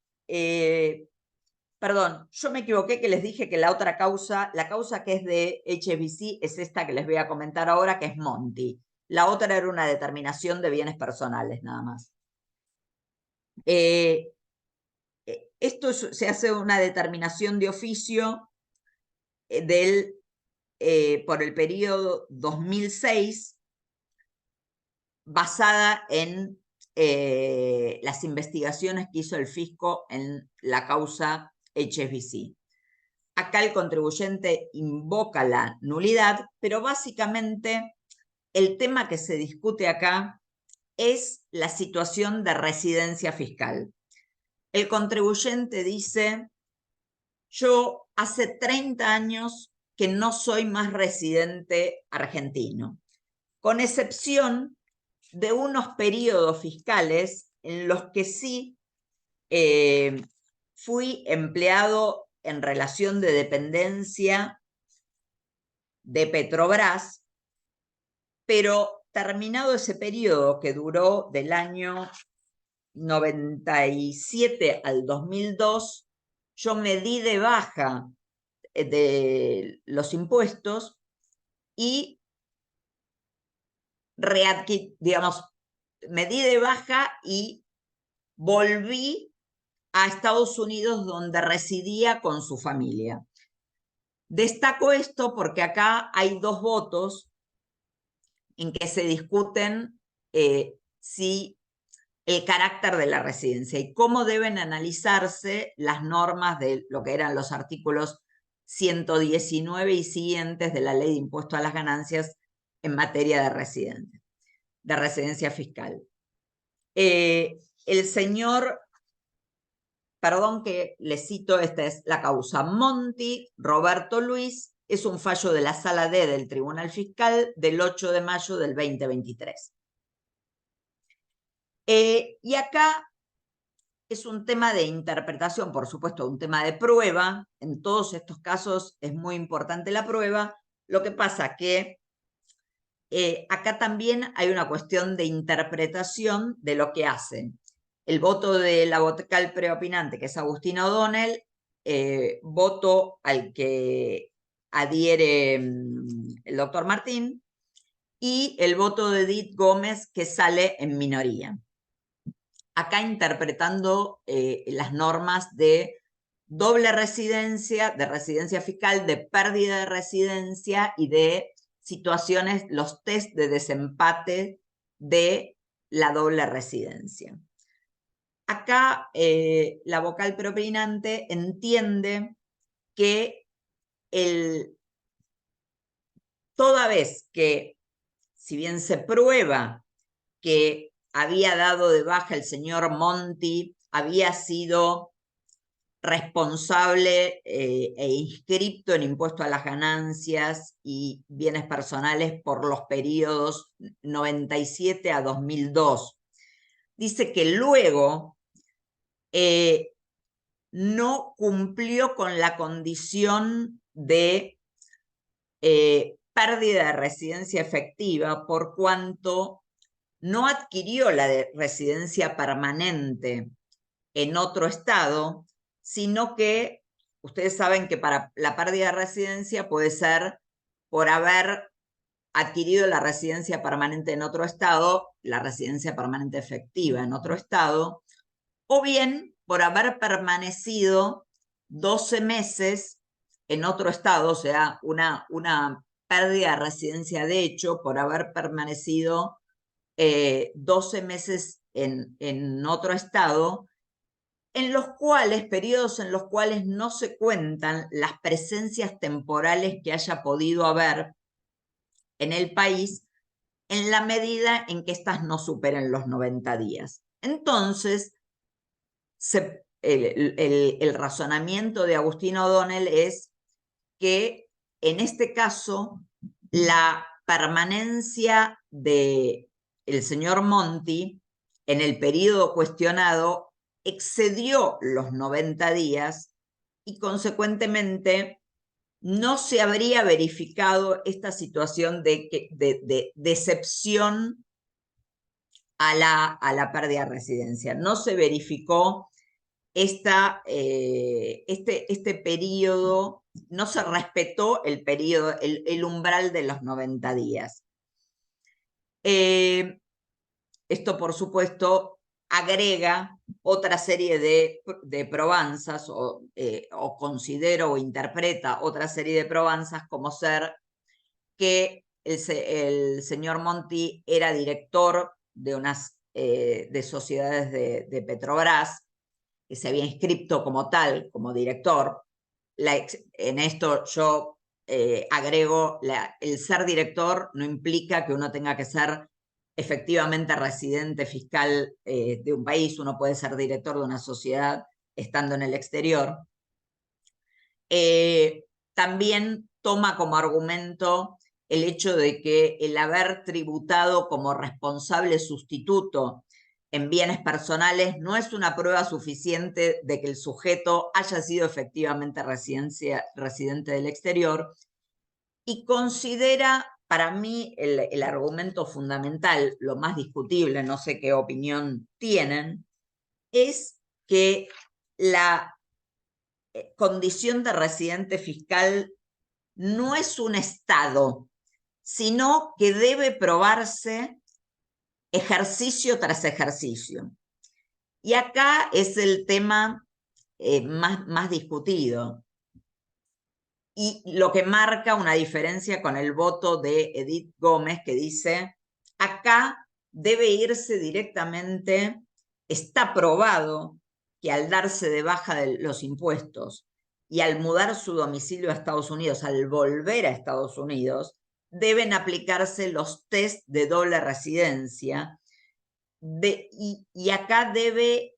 perdón, yo me equivoqué que les dije que la otra causa, la causa que es de HSBC, es esta que les voy a comentar ahora, que es Monti. La otra era una determinación de bienes personales, nada más. Esto se hace una determinación de oficio por el periodo 2006, basada en las investigaciones que hizo el fisco en la causa HSBC. Acá el contribuyente invoca la nulidad, pero básicamente el tema que se discute acá es la situación de residencia fiscal. El contribuyente dice: yo hace 30 años que no soy más residente argentino, con excepción de unos periodos fiscales en los que sí fui empleado en relación de dependencia de Petrobras, pero terminado ese periodo, que duró del año 97 al 2002, yo me di de baja de los impuestos y digamos, me di de baja y volví a Estados Unidos, donde residía con su familia. Destaco esto porque acá hay dos votos en que se discuten si el carácter de la residencia y cómo deben analizarse las normas de lo que eran los artículos 119 y siguientes de la Ley de Impuesto a las Ganancias en materia de residencia fiscal. El señor, perdón que le cito, esta es la causa Monti, Roberto Luis, es un fallo de la Sala D del Tribunal Fiscal del 8 de mayo del 2023. Y acá es un tema de interpretación, por supuesto, un tema de prueba. En todos estos casos es muy importante la prueba. Lo que pasa que acá también hay una cuestión de interpretación de lo que hacen. El voto de la vocal preopinante, que es Agustina O'Donnell, voto al que adhiere el doctor Martín, y el voto de Edith Gómez, que sale en minoría. Acá interpretando las normas de doble residencia, de residencia fiscal, de pérdida de residencia y de situaciones, los test de desempate de la doble residencia. Acá la vocal preopinante entiende que toda vez que, si bien se prueba que había dado de baja el señor Monti, había sido responsable e inscripto en impuesto a las ganancias y bienes personales por los periodos 97 a 2002. Dice que luego no cumplió con la condición de pérdida de residencia efectiva por cuanto no adquirió la residencia permanente en otro estado, sino que ustedes saben que para la pérdida de residencia puede ser por haber adquirido la residencia permanente en otro estado, la residencia permanente efectiva en otro estado, o bien por haber permanecido 12 meses en otro estado, o sea, una pérdida de residencia de hecho por haber permanecido 12 meses en otro estado, en los cuales, periodos en los cuales no se cuentan las presencias temporales que haya podido haber en el país, en la medida en que éstas no superen los 90 días. Entonces, el razonamiento de Agustín O'Donnell es que en este caso la permanencia del señor Monti en el periodo cuestionado excedió los 90 días y consecuentemente no se habría verificado esta situación de decepción a la pérdida de residencia. No se verificó este periodo, no se respetó el periodo, el umbral de los 90 días. Esto, por supuesto, agrega otra serie de probanzas o considera o interpreta otra serie de probanzas como ser que el señor Monti era director de unas de sociedades de Petrobras, que se había inscrito como tal, como director. En esto yo agrego, el ser director no implica que uno tenga que ser efectivamente residente fiscal de un país, uno puede ser director de una sociedad estando en el exterior. También toma como argumento el hecho de que el haber tributado como responsable sustituto en bienes personales no es una prueba suficiente de que el sujeto haya sido efectivamente residente del exterior, y considera, para mí, el argumento fundamental, lo más discutible, no sé qué opinión tienen, es que la condición de residente fiscal no es un estado, sino que debe probarse ejercicio tras ejercicio. Y acá es el tema más discutido. Y lo que marca una diferencia con el voto de Edith Gómez, que dice, acá debe irse directamente, está probado que al darse de baja de los impuestos y al mudar su domicilio a Estados Unidos, al volver a Estados Unidos, deben aplicarse los test de doble residencia, y acá debe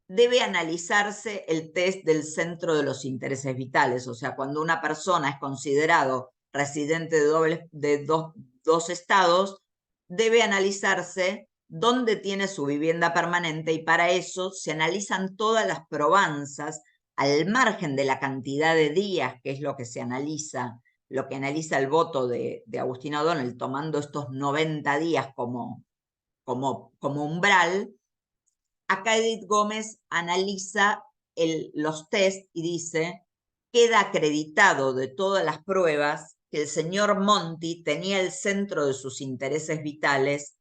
debe analizarse el test del centro de los intereses vitales, o sea, cuando una persona es considerado residente de dos estados, debe analizarse dónde tiene su vivienda permanente, y para eso se analizan todas las probanzas al margen de la cantidad de días, que es lo que se analiza, lo que analiza el voto de Agustín O'Donnell, tomando estos 90 días como umbral. Acá Edith Gómez analiza los test y dice: queda acreditado de todas las pruebas que el señor Monti tenía el centro de sus intereses vitales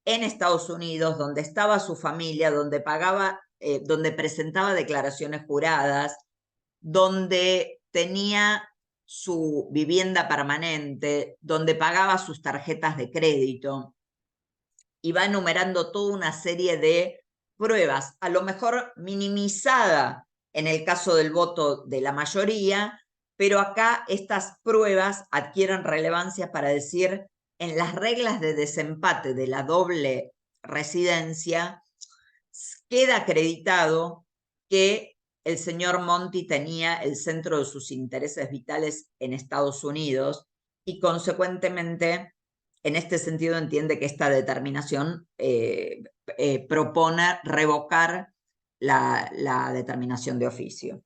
en Estados Unidos, donde estaba su familia, donde pagaba, donde presentaba declaraciones juradas, donde tenía su vivienda permanente, donde pagaba sus tarjetas de crédito, y va enumerando toda una serie de pruebas, a lo mejor minimizada en el caso del voto de la mayoría, pero acá estas pruebas adquieren relevancia para decir: en las reglas de desempate de la doble residencia queda acreditado que el señor Monti tenía el centro de sus intereses vitales en Estados Unidos, y consecuentemente, en este sentido, entiende que esta determinación propone revocar la determinación de oficio.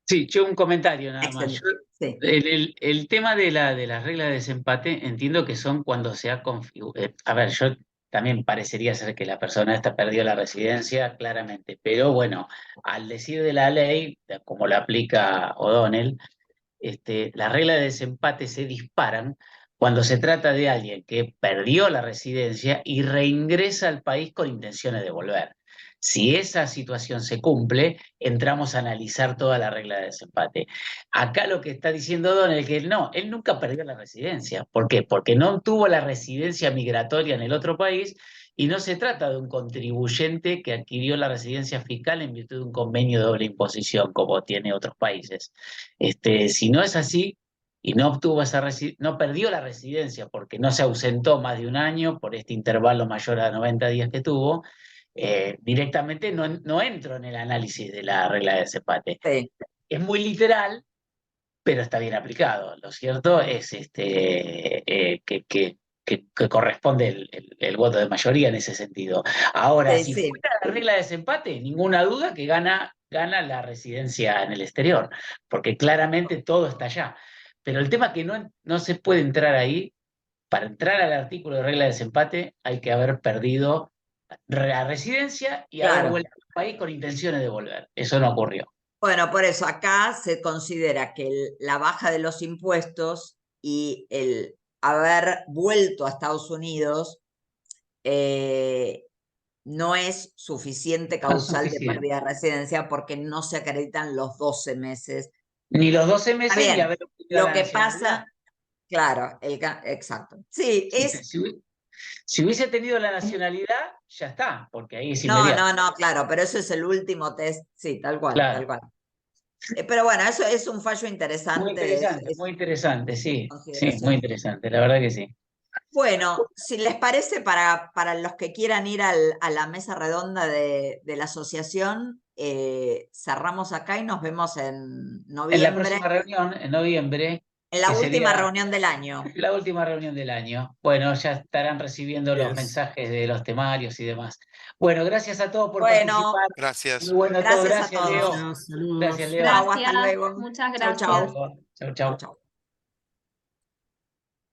Sí, yo un comentario nada más. Excelente. Sí. El tema de las reglas de desempate, entiendo que son cuando se ha configurado. A ver, yo también parecería ser que la persona esta perdió la residencia, claramente, pero bueno, al decir de la ley, como la aplica O'Donnell, las reglas de desempate se disparan cuando se trata de alguien que perdió la residencia y reingresa al país con intenciones de volver. Si esa situación se cumple, entramos a analizar toda la regla de desempate. Acá lo que está diciendo Don es que no, él nunca perdió la residencia. ¿Por qué? Porque no obtuvo la residencia migratoria en el otro país, y no se trata de un contribuyente que adquirió la residencia fiscal en virtud de un convenio de doble imposición, como tiene otros países. Si no es así, y no obtuvo no perdió la residencia porque no se ausentó más de un año por este intervalo mayor a 90 días que tuvo, directamente no entro en el análisis de la regla de desempate. Sí. Es muy literal, pero está bien aplicado. Lo cierto es que corresponde el voto de mayoría en ese sentido. Ahora, Sí, si sí. fuera la regla de desempate, ninguna duda que gana la residencia en el exterior, porque claramente todo está allá. Pero el tema es que no se puede entrar ahí. Para entrar al artículo de regla de desempate hay que haber perdido la residencia y haber Claro. vuelto al país con intenciones de volver. Eso no ocurrió. Bueno, por eso acá se considera que la baja de los impuestos y el haber vuelto a Estados Unidos no es suficiente causal de pérdida de residencia, porque no se acreditan los 12 meses. Ni los 12 meses Está ni bien. haber obtenido Lo la que nacionalidad. pasa, claro, exacto. Sí, Si hubiese tenido la nacionalidad, ya está, porque ahí es No, inmediato. claro, pero eso es el último test, sí, tal cual, Claro. tal cual. Pero bueno, eso es un fallo interesante. Muy interesante, sí. Sí, Consideración. muy interesante, la verdad que sí. Bueno, si les parece, para los que quieran ir a la mesa redonda de la asociación, cerramos acá y nos vemos en noviembre. En la próxima reunión, en noviembre. En la que última sería reunión del año. La última reunión del año. Bueno, ya estarán recibiendo los mensajes de los temarios y demás. Bueno, gracias a todos por participar. Gracias. Muy bueno todo. Gracias a Gracias, todos. Leo. Gracias, saludos. Gracias, Leo. Chau, hasta Gracias, luego. muchas Chau, gracias. chau. Chau, chau. Chau.